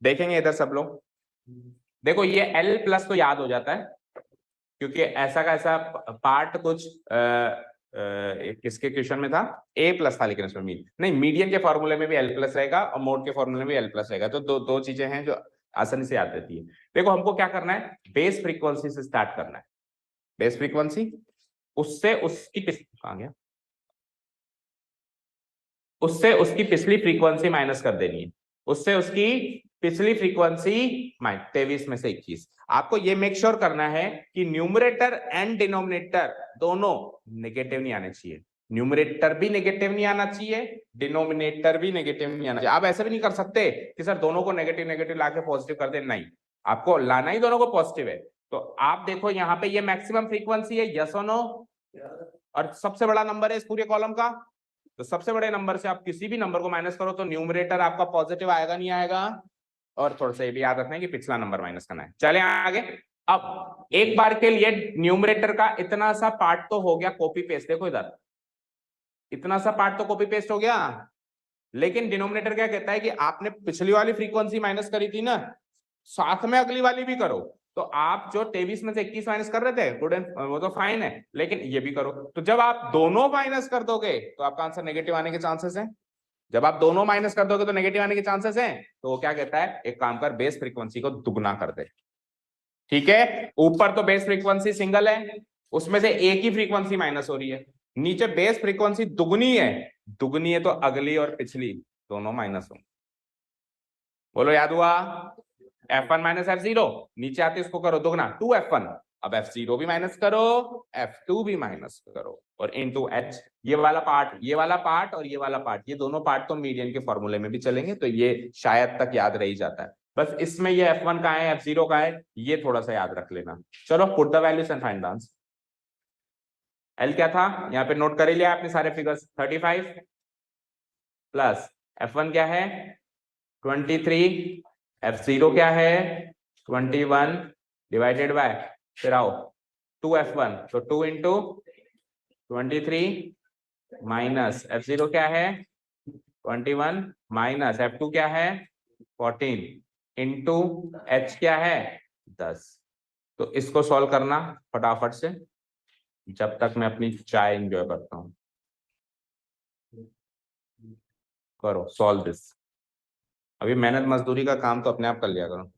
[SPEAKER 1] देखेंगे इधर सब लोग। देखो ये L प्लस तो याद हो जाता है, क्योंकि ऐसा का ऐसा पार्ट कुछ किसके क्वेश्चन में था, A प्लस था, लेकिन उसमें नहीं, मीडियन के फॉर्मूले में भी L प्लस रहेगा और मोड के फॉर्मूले में भी L प्लस रहेगा। तो दो चीजें हैं जो आसानी से याद रहती है। देखो हमको क्या करना है, बेस फ्रीक्वेंसी से स्टार्ट करना है। बेस फ्रीक्वेंसी, उससे उसकी कहां गया, उससे उसकी पिछली फ्रीक्वेंसी माइनस कर देनी है, उससे उसकी पिछली फ्रीक्वेंसी 23 में से 21। आपको ये मेक श्योर करना है कि न्यूमरेटर एंड डिनोमिनेटर दोनों नेगेटिव नहीं आने चाहिए। न्यूमरेटर भी नेगेटिव नहीं आना चाहिए, डिनोमिनेटर भी नेगेटिव नहीं आना चाहिए। आप ऐसे भी नहीं कर सकते कि सर दोनों को नेगेटिव नेगेटिव लाके पॉजिटिव कर दे, नहीं, आपको लाना ही दोनों को पॉजिटिव है। तो आप देखो यहाँ पे ये मैक्सिमम फ्रीक्वेंसी है, यस और नो, और सबसे बड़ा नंबर है इस पूरे कॉलम का। तो सबसे बड़े नंबर से आप किसी भी नंबर को माइनस करो तो न्यूमरेटर आपका पॉजिटिव आएगा नहीं आएगा। और थोड़ा सा ये भी याद रखना है कि पिछला नंबर माइनस करना है। चले आगे। अब एक बार के लिए न्यूमरेटर का इतना सा पार्ट तो हो गया कॉपी पेस्ट, देखो इधर इतना सा पार्ट तो कॉपी पेस्ट हो गया, लेकिन डिनोमिनेटर क्या कहता है कि आपने पिछली वाली फ्रीक्वेंसी माइनस करी थी ना, साथ में अगली वाली भी करो। तो आप जो 23 में से 21 माइनस कर रहे थे, गुड एंड वो तो फाइन है, लेकिन ये भी करो। तो जब आप दोनों माइनस कर दोगे तो आपका आंसर नेगेटिव आने के चांसेस हैं। जब आप दोनों माइनस कर दोगे तो नेगेटिव आने के चांसेस हैं। तो वो क्या कहता है, एक काम कर, बेस फ्रीक्वेंसी को दुगना कर दे। ठीक है, ऊपर तो बेस फ्रीक्वेंसी सिंगल है, उसमें से एक ही फ्रीक्वेंसी माइनस हो रही है। नीचे बेस फ्रीक्वेंसी दुगनी है, दुगनी है तो अगली और पिछली दोनों माइनस हो। बोलो याद हुआ, F1 माइनस F0, नीचे आते इसको करो दुगना, 2F1, अब F0 भी माइनस करो, F2 भी माइनस करो, और इनटू H। ये वाला पार्ट, ये वाला पार्ट और ये वाला पार्ट, ये दोनों पार्ट तो मीडियन के फॉर्मूले में भी चलेंगे, तो ये शायद तक याद रह ही जाता है। बस इसमें ये F1 का है, F0 का है, ये थोड़ा सा याद रख लेना। चलो put the values and find the answer. L क्या था, यहाँ पे नोट कर ही लिया आपने सारे फिगर्स। 35 प्लस F1 क्या है 23, F0 क्या है 21 डिवाइडेड बाय, फिर आओ 2F1, तो 2 इंटू 23 माइनस F0 क्या है 21 माइनस F2 क्या है 14 इंटू H क्या है 10। तो इसको सॉल्व करना फटाफट से, जब तक मैं अपनी चाय एंजॉय करता हूं। करो सॉल्व दिस। अभी मेहनत मजदूरी का काम तो अपने आप कर लिया करो।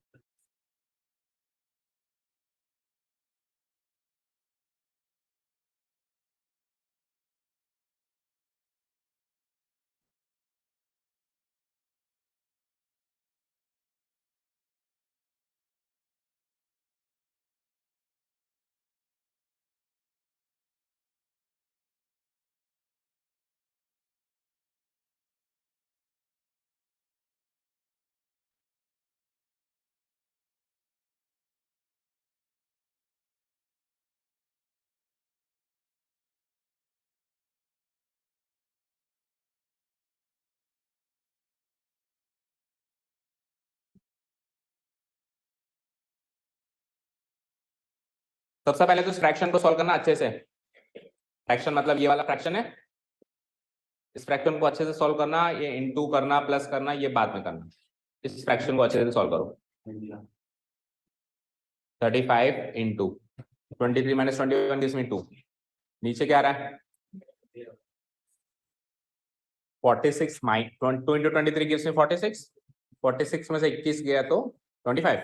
[SPEAKER 1] सबसे पहले तो इस फ्रैक्शन को सॉल्व करना अच्छे से। फ्रैक्शन मतलब ये वाला फ्रैक्शन है, इस फ्रैक्शन को अच्छे से सॉल्व करना, ये इनटू करना प्लस करना ये बाद में करना। इस फ्रैक्शन को अच्छे से सॉल्व करो। 35 इंटू 23 माइनस 21 gives me 2। नीचे क्या आ रहा है 46 माइनस 2 इंटू 23 gives me 46। 46 में से 21 गया तो 25,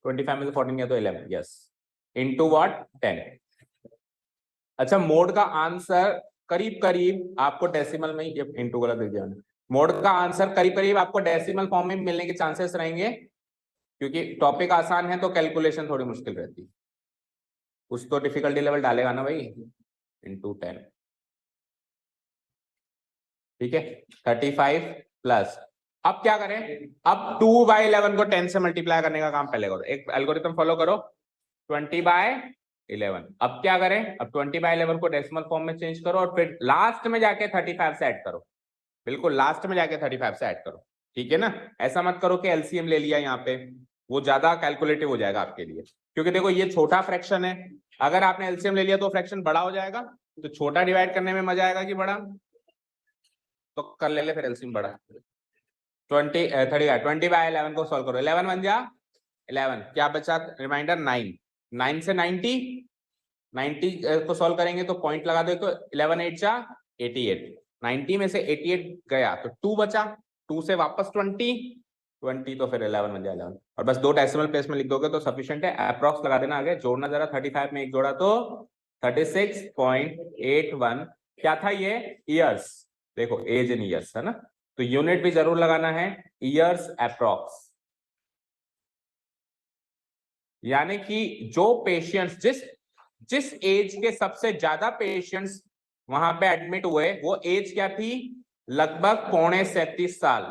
[SPEAKER 1] 25 में से 14 गया तो 11, यस, इंटू व्हाट 10। अच्छा मोड का आंसर करीब करीब आपको डेसिमल में, ये इंटू गलत दे दिया मैंने। मोड का आंसर करीब करीब आपको डेसिमल फॉर्म में मिलने के चांसेस रहेंगे, क्योंकि टॉपिक आसान है तो कैलकुलेशन थोड़ी मुश्किल रहती है। कुछ तो डिफिकल्टी लेवल डालेगा ना भाई, इंटू 10, ठीक है। 35 प्लस, अब क्या करें, अब 2/11 को 10 से मल्टीप्लाई करने का काम पहले करो, एक एल्गोरिथम फॉलो करो। 20/11, अब क्या करें, अब 20/11 को डेसिमल फॉर्म में चेंज करो और फिर लास्ट में जाके 35 से ऐड करो, बिल्कुल लास्ट में जाके 35 से ऐड करो, ठीक है ना। ऐसा मत करो कि एलसीएम ले लिया यहाँ पे, वो ज्यादा कैलकुलेटिव हो जाएगा आपके लिए, क्योंकि देखो ये छोटा फ्रैक्शन है, अगर आपने एलसीएम ले लिया तो फ्रैक्शन बड़ा हो जाएगा, तो छोटा डिवाइड करने में मजा आएगा कि बड़ा, तो कर ले फिर एलसीएम बड़ा। 20/11 को सॉल्व करो, 11 बन जा 11, क्या बचा रिमाइंडर 9, 9 से 90 को सॉल्व करेंगे तो पॉइंट लगा दो, तो 11 8 जा 88, 90 में से 88 गया तो 2 बचा, 2 से वापस 20 तो फिर 11 बन जाए 11, और बस 2 डेसिमल प्लेस में लिख दोगे तो सफिशिएंट है। अप्रॉक्स लगा देना आगे, जोड़ना जरा, 35 में एक जोड़ा तो 36.81, क्या था ये ईयर्स, देखो एज इन ईयर्स है ना, तो यूनिट भी जरूर लगाना है, ईयर्स अप्रॉक्स। यानी कि जो पेशेंट्स जिस एज के सबसे ज्यादा पेशेंट्स वहां पे एडमिट हुए, वो एज क्या थी, लगभग 37.5 साल,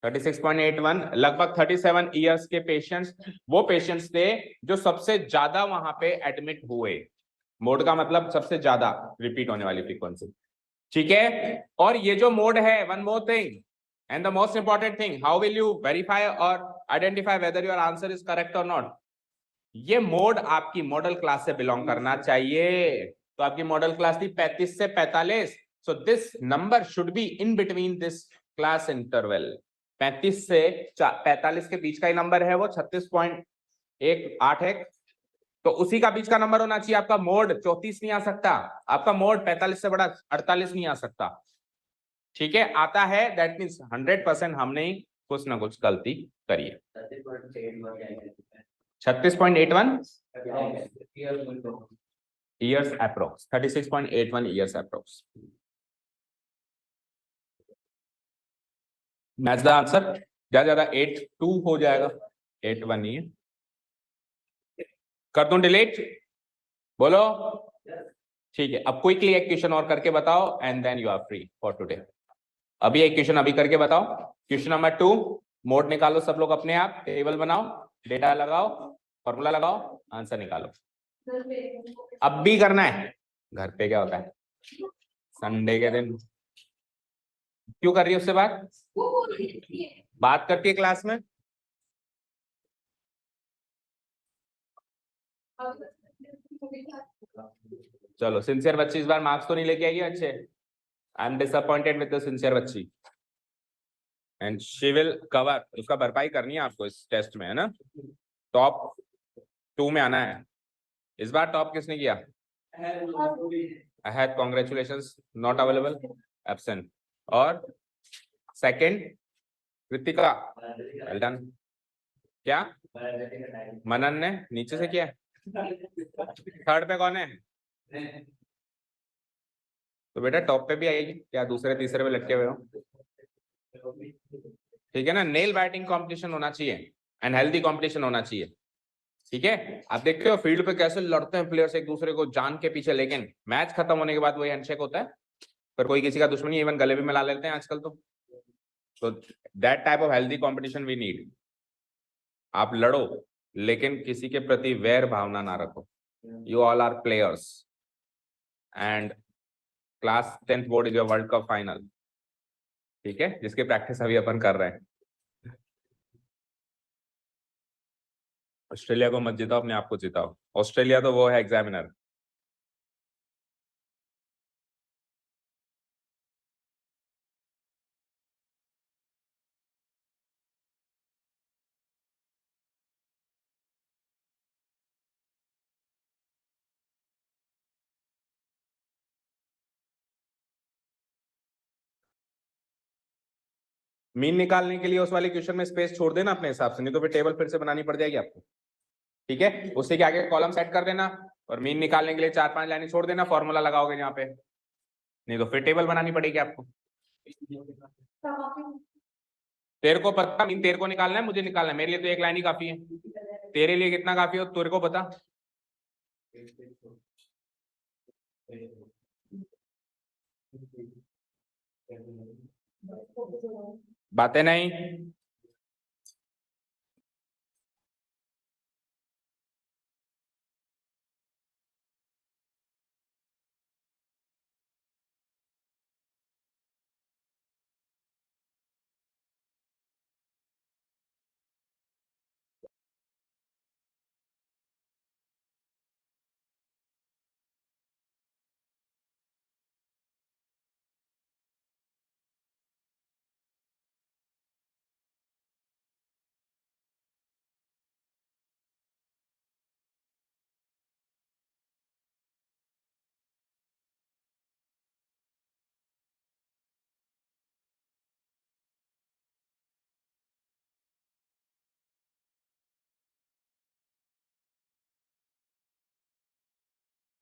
[SPEAKER 1] 36.81, लगभग 37 ईयर्स के पेशेंट्स वो पेशेंट्स थे जो सबसे ज्यादा वहां पे एडमिट हुए। मोड का मतलब सबसे ज्यादा रिपीट होने वाली फ्रीक्वेंसी, ठीक है। और ये जो मोड है, one more thing and the most important thing, how will you verify or identify whether your answer is correct or not. ये मोड आपकी मॉडल क्लास से बिलोंग करना चाहिए, तो आपकी मॉडल क्लास थी 35 से 45, so this number should be in between this class interval, 35 से 45 के बीच का ही नंबर है वो, 36.181, तो उसी का बीच का नंबर होना चाहिए। आपका मोड 34 नहीं आ सकता, आपका मोड 45 से बड़ा 48 नहीं आ सकता, ठीक है। आता है दैट मीन्स 100% हमने ही कुछ ना कुछ गलती करी है। 36.81 years approx, 36.81 years approx, match the answer. ज्यादा 82 हो जाएगा, 81 नहीं है। कर दूं डिलीट? बोलो। ठीक है, अब क्विकली एक क्वेश्चन और करके बताओ and then you are free for today. अभी एक क्वेश्चन अभी करके बताओ। क्वेश्चन नंबर 2, मोड निकालो सब लोग अपने आप, टेबल बनाओ, डेटा लगाओ, फॉर्मूला लगाओ, आंसर निकालो। अब भी करना है। घर पे क्या होता है संडे के दिन? क्यों कर रही है उससे बात करती है क्लास में? चलो, सिंसियर बच्ची इस बार मार्क्स तो नहीं लेके आई है अच्छे। I am disappointed with the sincere बच्ची एंड शी विल कवर। उसका भरपाई करनी है आपको इस टेस्ट में, है ना? टॉप 2 में आना है इस बार। टॉप किसने किया? अहद, कॉन्ग्रेचुलेशंस। Not available, absent. और सेकंड कृतिका, वेल डन। क्या मनन ने नीचे से किया? थर्ड पे कौन है? तो बेटा टॉप पे भी आएगी क्या? दूसरे तीसरे पे लटके हुए हो? ठीक है ना? नेल बैटिंग कंपटीशन होना चाहिए एंड हेल्दी कंपटीशन होना चाहिए। ठीक है, आप देखते हो फील्ड पे कैसे लड़ते हैं प्लेयर्स एक दूसरे को जान के पीछे, लेकिन मैच खत्म होने के बाद वही हैंडशेक होता है। पर कोई किसी का दुश्मनी, इवन गले भी मिला लेते हैं आजकल तो that type of healthy competition we need. आप लड़ो लेकिन किसी के प्रति वैर भावना ना रखो। You all are players and class 10th board is your world cup final. ठीक है, जिसकी प्रैक्टिस अभी अपन कर रहे हैं। ऑस्ट्रेलिया को मत जिताओ, अपने आप को जिताओ। ऑस्ट्रेलिया तो वो है एग्जामिनर। मीन निकालने के लिए उस वाले क्वेश्चन में स्पेस छोड़ देना अपने हिसाब से, नहीं तो फिर टेबल फिर से बनानी पड़ जाएगी आपको। ठीक है, उससे के आगे कॉलम सेट कर देना और मीन निकालने के लिए 4-5 लाइनें छोड़ देना, फॉर्मूला लगाओगे यहाँ पे, नहीं तो फिर टेबल बनानी पड़ेगी आपको। तेरे को पता मीन तेरे को निकालना है, मुझे निकालना है? मेरे लिए तो एक लाइन ही काफी है। तेरे लिए कितना काफी हो तेरे को पता? बातें नहीं।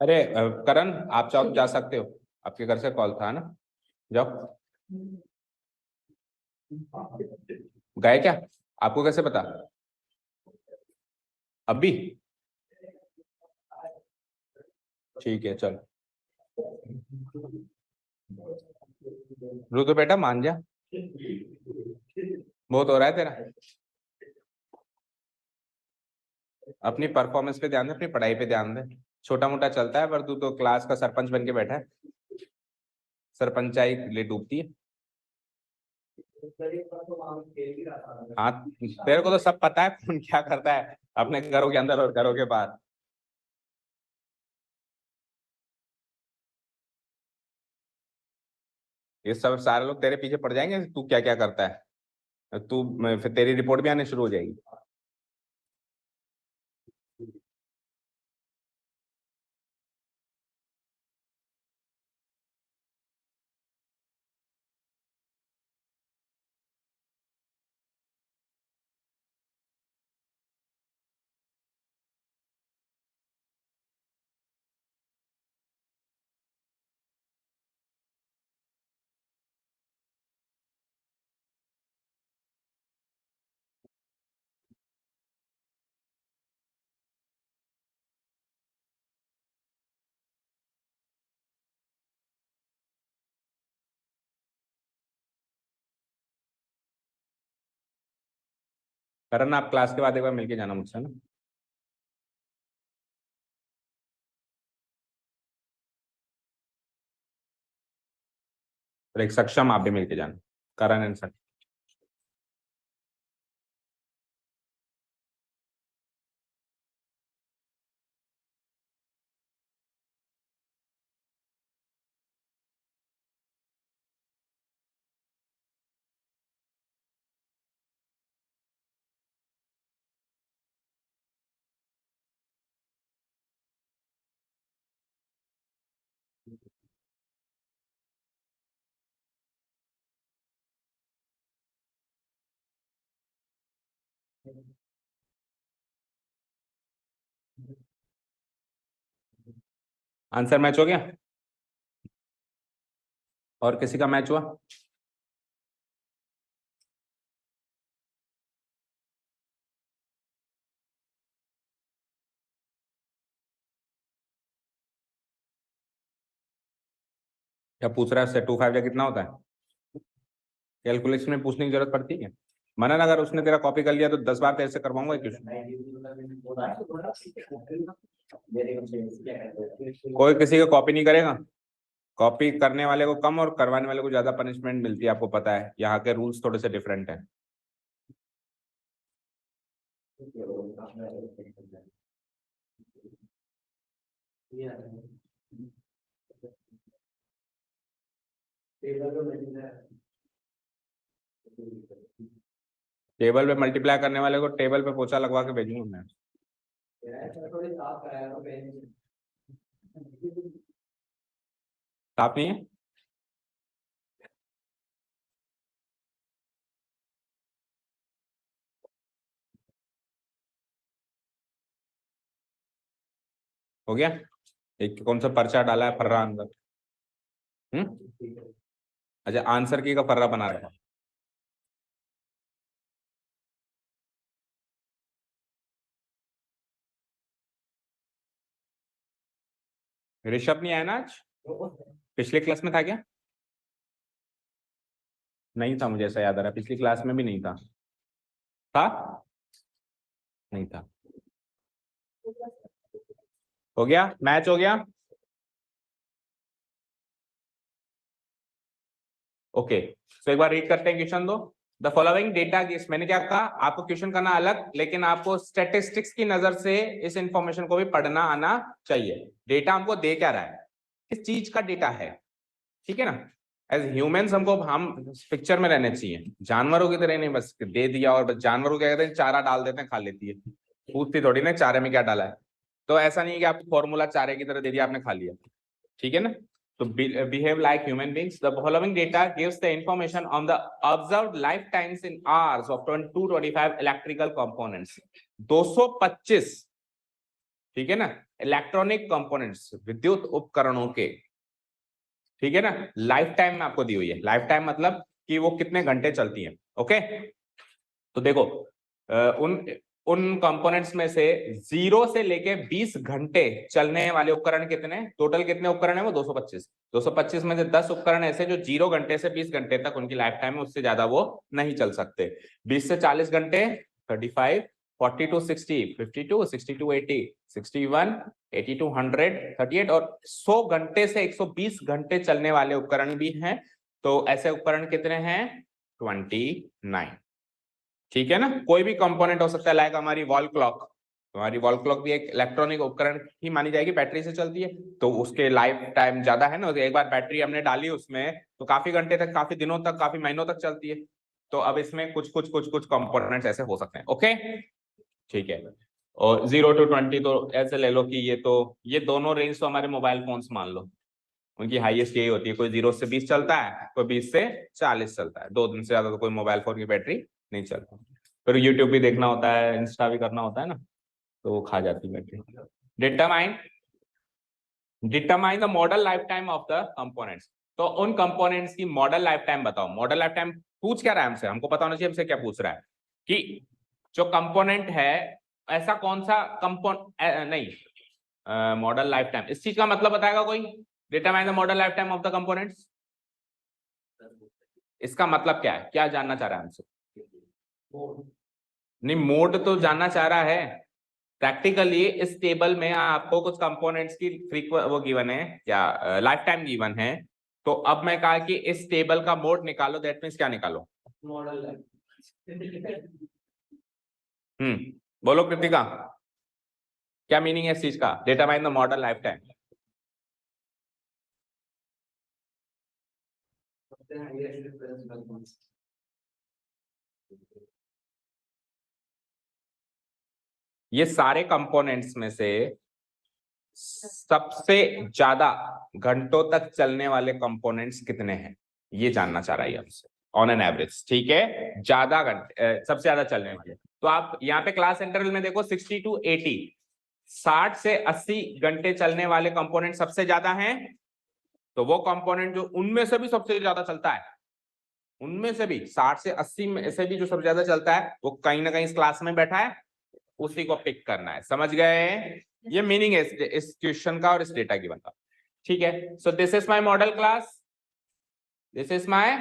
[SPEAKER 1] अरे करण, आप चाहो तो जा सकते हो, आपके घर से कॉल था ना? जाओ। गए क्या? आपको कैसे पता? अभी? ठीक है चल। रुको बेटा, मान जा। बहुत हो रहा है तेरा। अपनी परफॉर्मेंस पे ध्यान दे, अपनी पढ़ाई पे ध्यान दे। छोटा मोटा चलता है पर तू तो क्लास का सरपंच बन के बैठा है। सरपंचाई ले डूबती है। हाँ, तेरे को तो सब पता है कौन क्या करता है अपने घरों के अंदर और घरों के बाहर। ये सब सारे लोग तेरे पीछे पड़ जाएंगे तू क्या क्या करता है। तू फिर तेरी रिपोर्ट भी आने शुरू हो जाएगी। करण आप क्लास के बाद एक बार मिलके जाना मुझसे ना। और एक सक्षम आप भी मिलके जाना, करण एंड सक्षम। आंसर मैच हो गया? और किसी का मैच हुआ? क्या पूछ रहा है? सेट 2 5 कितना होता है? कैलकुलेशन में पूछने की जरूरत पड़ती है? मनन अगर उसने तेरा कॉपी कर लिया तो 10 बार तेरे से करवाऊंगा क्वेश्चन। कोई किसी का कॉपी नहीं करेगा। कॉपी करने वाले को कम और करवाने वाले को ज्यादा पनिशमेंट मिलती है, आपको पता है। यहाँ के रूल्स थोड़े से डिफरेंट है। टेबल पे मल्टीप्लाई करने वाले को टेबल पे पोछा लगवा के भेजूंगा मैं। साफ नहीं है? हो गया? एक कौन सा पर्चा डाला है फर्रा अंदर? अच्छा, आंसर की का फर्रा बना रहा है। ऋषभ नहीं आया ना आज? पिछले क्लास में था क्या? नहीं था, मुझे ऐसा याद आ रहा है पिछली क्लास में भी नहीं था। था? नहीं था। हो गया? मैच हो गया? ओके, तो एक बार रीड करते हैं क्वेश्चन दो। द फॉलोइंग डेटा गिव्स, मैंने क्या कहा आपको क्वेश्चन करना अलग, लेकिन आपको स्टैटिस्टिक्स की नजर से इस इंफॉर्मेशन को भी पढ़ना आना चाहिए। डेटा हमको दे क्या रहा है, किस चीज का डेटा है, ठीक है ना। एज ह्यूमंस हमको हम पिक्चर में रहने चाहिए, जानवरों की तरह नहीं बस दे दिया और बस। जानवरों को क्या कहते हैं, चारा डाल देते हैं खा लेती है, पूछती थोड़ी ना चारे में क्या डाला है। तो ऐसा नहीं है कि आपको फॉर्मूला चारे की तरह दे दिया आपने खा लिया, ठीक है ना। तो behave like human beings. The following data gives the information on the observed lifetimes in hours of 225 electrical components. 225, ठीक है ना, इलेक्ट्रॉनिक कंपोनेंट्स, विद्युत उपकरणों के, ठीक है ना, लाइफ टाइम में आपको दी हुई है। लाइफ टाइम मतलब कि वो कितने घंटे चलती है। ओके, तो देखो उन उन कंपोनेंट्स में से 0 से लेके 20 घंटे चलने वाले उपकरण कितने, टोटल कितने उपकरण है वो 225। 225 में से 10 उपकरण ऐसे जो 0 घंटे से 20 घंटे तक उनकी लाइफ टाइम है, उससे ज्यादा वो नहीं चल सकते। 20 से 40 घंटे 35, 40 टू 60 52, 60 टू 80 61, 80 टू 100 38, और 100 घंटे से 120 घंटे चलने वाले उपकरण भी हैं। तो ऐसे उपकरण कितने हैं, 29, ठीक है ना। कोई भी कंपोनेंट हो सकता है, लाइक हमारी वॉल क्लॉक। हमारी वॉल क्लॉक भी एक इलेक्ट्रॉनिक उपकरण ही मानी जाएगी, बैटरी से चलती है, तो उसके लाइफ टाइम ज्यादा है ना। एक बार बैटरी हमने डाली उसमें तो काफी घंटे तक, काफी दिनों तक, काफी महीनों तक चलती है। तो अब इसमें कुछ कुछ कुछ कुछ कंपोनेंट्स ऐसे हो सकते हैं। ओके, ठीक है। और 0 to 20 तो ऐसे ले लो कि ये दोनों रेंज तो हमारे मोबाइल फोन्स मान लो, उनकी हाईएस्ट यही होती है। कोई 0 से 20 चलता है, कोई 20 से 40 चलता है। 2 दिन से ज्यादा तो कोई मोबाइल फोन की बैटरी नहीं चलता। फिर यूट्यूब भी देखना होता है, इंस्टा भी करना होता है ना, तो वो खा जाती है battery. Determine the model life time of the components. तो उन कंपोनेंट्स की मॉडल लाइफ टाइम बताओ। मॉडल लाइफ टाइम पूछ क्या रहा है हमसे, हमको पता होना चाहिए हमसे क्या पूछ रहा है कि जो कंपोनेंट है, ऐसा कौन सा कंपोनेंट, नहीं, मॉडल लाइफ टाइम इस चीज का मतलब बताएगा कोई। Determine the model life time of the components, इसका मतलब क्या है, क्या जानना चाह रहा है हमसे। नहीं, मोड तो जानना चाह रहा है। प्रैक्टिकली इस टेबल में आपको कुछ कंपोनेंट्स की वो गिवन है, क्या लाइफ टाइम गिवन है। तो अब मैं कहा कि इस टेबल का मोड निकालो, दैट मीन्स क्या निकालो?
[SPEAKER 2] मॉडल।
[SPEAKER 1] बोलो कृतिका, क्या मीनिंग है इस चीज का? Determine the model life time. ये सारे कंपोनेंट्स में से सबसे ज्यादा घंटों तक चलने वाले कंपोनेंट्स कितने हैं, ये जानना चाह रहा है आपसे, ऑन एन एवरेज। ठीक है, ज्यादा घंटे, सबसे ज्यादा चलने वाले। तो आप यहाँ पे क्लास इंटरवल में देखो 60 to 80, 60 से 80 घंटे चलने वाले कंपोनेंट सबसे ज्यादा हैं। तो वो कंपोनेंट जो उनमें से भी सबसे ज्यादा चलता है, उनमें से भी 60 से 80 में से भी जो सबसे ज्यादा चलता है, वो कहीं ना कहीं इस क्लास में बैठा है, उसी को पिक करना है। समझ गए? ये मीनिंग है इस क्वेश्चन का और इस डेटा गिवन का। ठीक है, so this is my model class, this is my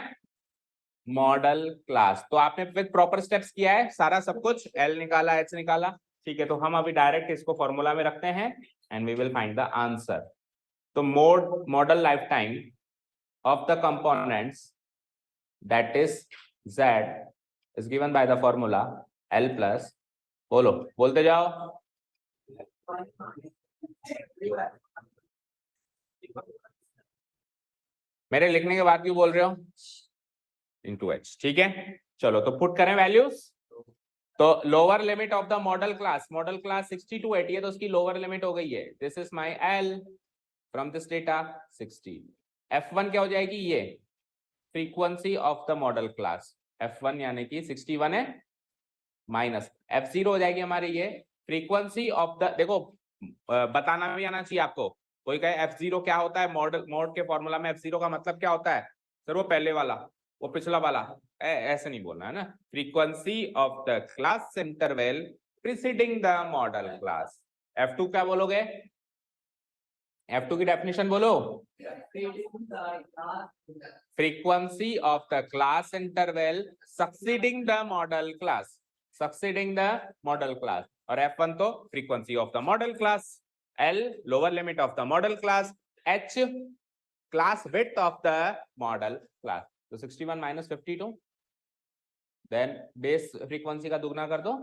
[SPEAKER 1] model class. तो आपने विद प्रॉपर स्टेप्स किया है सारा सब कुछ, एल निकाला, एच निकाला। ठीक है, तो हम अभी डायरेक्ट इसको फॉर्मूला में रखते हैं and we will find the answer. तो model life time of the components that is z is given by the formula L plus, बोलते जाओ। मेरे लिखने के बाद क्यों बोल रहे हो? Into H. ठीक है, चलो तो पुट करें वैल्यूज। तो lower limit of the modal class 60 to 80 है, तो उसकी लोअर लिमिट हो गई है, this is my L from this data 60। F1 क्या हो जाएगी? ये frequency of the modal class F1 यानी कि 61 है, माइनस F0 हो जाएगी हमारी ये फ्रीक्वेंसी ऑफ द, देखो बताना भी आना चाहिए आपको। कोई कहे F0 क्या होता है, मोड के फॉर्मूला में F0 का मतलब क्या होता है? सर वो पहले वाला, वो पिछला वाला, ऐसे नहीं बोलना है ना। Frequency of the class interval preceding the modal class. F2 क्या बोलोगे? F2 की डेफिनेशन बोलो। Frequency of the class interval succeeding the modal class, succeeding the modal class. और F1 तो frequency of the modal class, L lower limit of the modal class, H class width of the modal class. तो 61 minus 52, then base frequency का दुगना कर दो,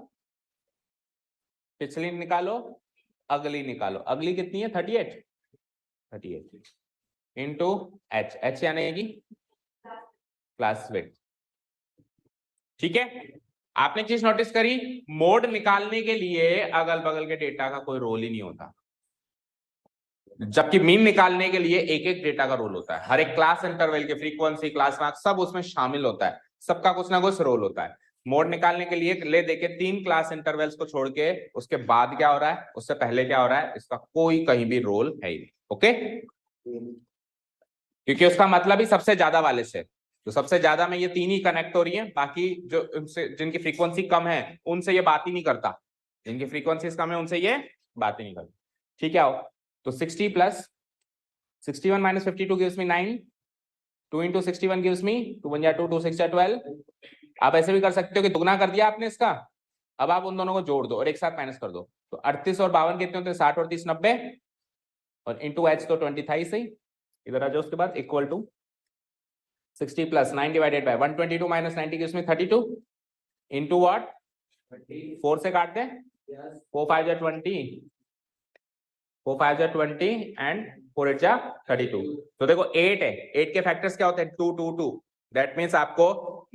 [SPEAKER 1] पिछली निकालो, अगली निकालो। अगली कितनी है? 38 इंटू एच यानी कि क्लास विड्थ। ठीक है, आपने चीज नोटिस करी, मोड निकालने के लिए अगल बगल के डेटा का कोई रोल ही नहीं होता, जबकि मीन निकालने के लिए एक एक डेटा का रोल होता है। हर एक क्लास इंटरवल के फ्रीक्वेंसी, क्लास मार्क्स सब उसमें शामिल होता है, सबका कुछ ना कुछ रोल होता है। मोड निकालने के लिए ले देके 3 क्लास इंटरवल्स को छोड़ के उसके बाद क्या हो रहा है, उससे पहले क्या हो रहा है, इसका कोई कहीं भी रोल है ही नहीं। ओके, क्योंकि उसका मतलब ही सबसे ज्यादा वाले से, तो सबसे ज्यादा में ये 3 ही कनेक्ट हो रही है, बाकी जो उनसे जिनकी फ्रीक्वेंसी कम है उनसे ये बात ही नहीं करता, जिनकी फ्रीक्वेंसी कम है उनसे ये बात ही नहीं करता। ठीक है, आओ तो 60 plus 61 minus 52 gives me 9, 2 into 61 gives me 2 1 2 2 6 12। आप ऐसे भी कर सकते हो कि दुगना कर दिया आपने इसका, अब आप उन दोनों को जोड़ दो और एक साथ माइनस कर दो। तो 38 और 52 कितने होते हैं? 60 और 30 90, और इंटू एच तो 20 था ही सही। इधर आ जाओ, उसके बाद equal to 60 plus 9 divided by 122 minus 90 gives me 32 into what, 4 से काट दे, 4 5 जा 20, 4 5 जा 20 एंड 4 8 जा 32। तो देखो 8 है, 8 के फैक्टर्स क्या होते हैं? 2 2 2। दैट मींस आपको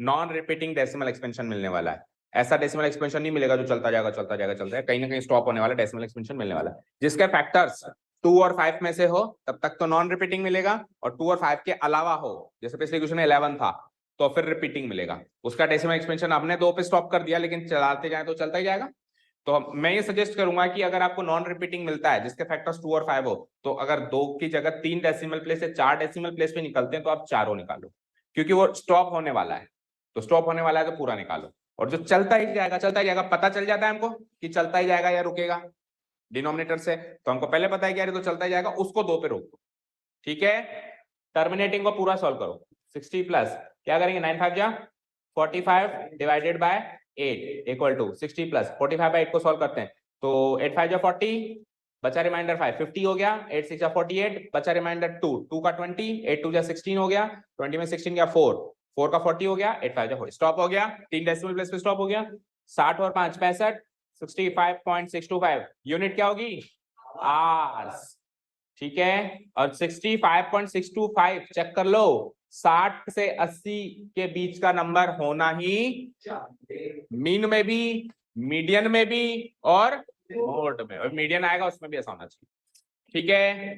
[SPEAKER 1] नॉन रिपीटिंग डेसिमल एक्सपेंशन मिलने वाला है। ऐसा डेसिमल एक्सपेंशन नहीं मिलेगा जो चलता जाएगा चलता जाएगा चलता है, कहीं ना कहीं स्टॉप होने वाला डेसिमल एक्सपेंशन मिलने वाला है। जिसके फैक्टर्स 2 और 5 में से हो तब तक तो नॉन रिपीटिंग मिलेगा, और 2 और 5 के अलावा हो, जैसे पिछले क्वेश्चन में 11 था, तो फिर रिपीटिंग मिलेगा। उसका डेसिमल एक्सपेंशन आपने 2 पे स्टॉप कर दिया, लेकिन चलाते जाए तो चलता ही जाएगा। तो मैं ये सजेस्ट करूंगा कि अगर आपको नॉन रिपीटिंग मिलता है जिसके फैक्टर्स 2 और 5 हो, तो अगर 2 की जगह 3 डेसिमल प्लेस से 4 डेसिमल प्लेस पे निकलते हैं तो आप चारों निकालो, क्योंकि वो स्टॉप होने वाला है। तो स्टॉप होने वाला है तो पूरा निकालो, और जो चलता ही जाएगा पता चल जाता है हमको कि चलता ही जाएगा या रुकेगा डिनोमिनेटर से, तो हमको पहले पता है कि यार तो चलता ही जाएगा, उसको 2 पे रोक दो। ठीक है, टर्मिनेटिंग को पूरा सॉल्व करो। 60 प्लस क्या करेंगे, 9 5 जा 45 divided by 8 equal to 60 plus 45 by 8 को सॉल्व करते हैं तो 8 5 जा 40 बचा रिमाइंडर 5 50 हो गया 8 6 जा 48 बचा रिमाइंडर 2 2 का 20 8 2 जा 16 हो गया 20 में 16 गया 4 4 का 40 हो गया 8 5 जा 40 स्टॉप हो गया 3 डेसिमल प्लेस पे स्टॉप हो गया 60 और 5 65 65.625 यूनिट क्या होगी आवर्स ठीक है और 65.625 चेक कर लो 60 से 80 के बीच का नंबर होना ही मीन में भी मीडियन में भी और मोड में और मीडियन आएगा उसमें भी ऐसा होना चाहिए ठीक है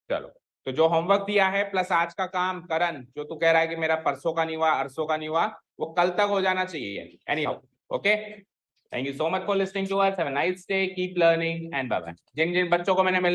[SPEAKER 1] चलो तो जो होमवर्क दिया है प्लस आज का काम करण जो तू कह रहा है कि मेरा परसों का नहीं हुआ अरसों का नहीं हुआ वो कल तक हो जाना चाहिए any how okay thank you so much for listening to us have a nice day keep learning and bye bye जिन जिन बच्चों को मैंने मिलने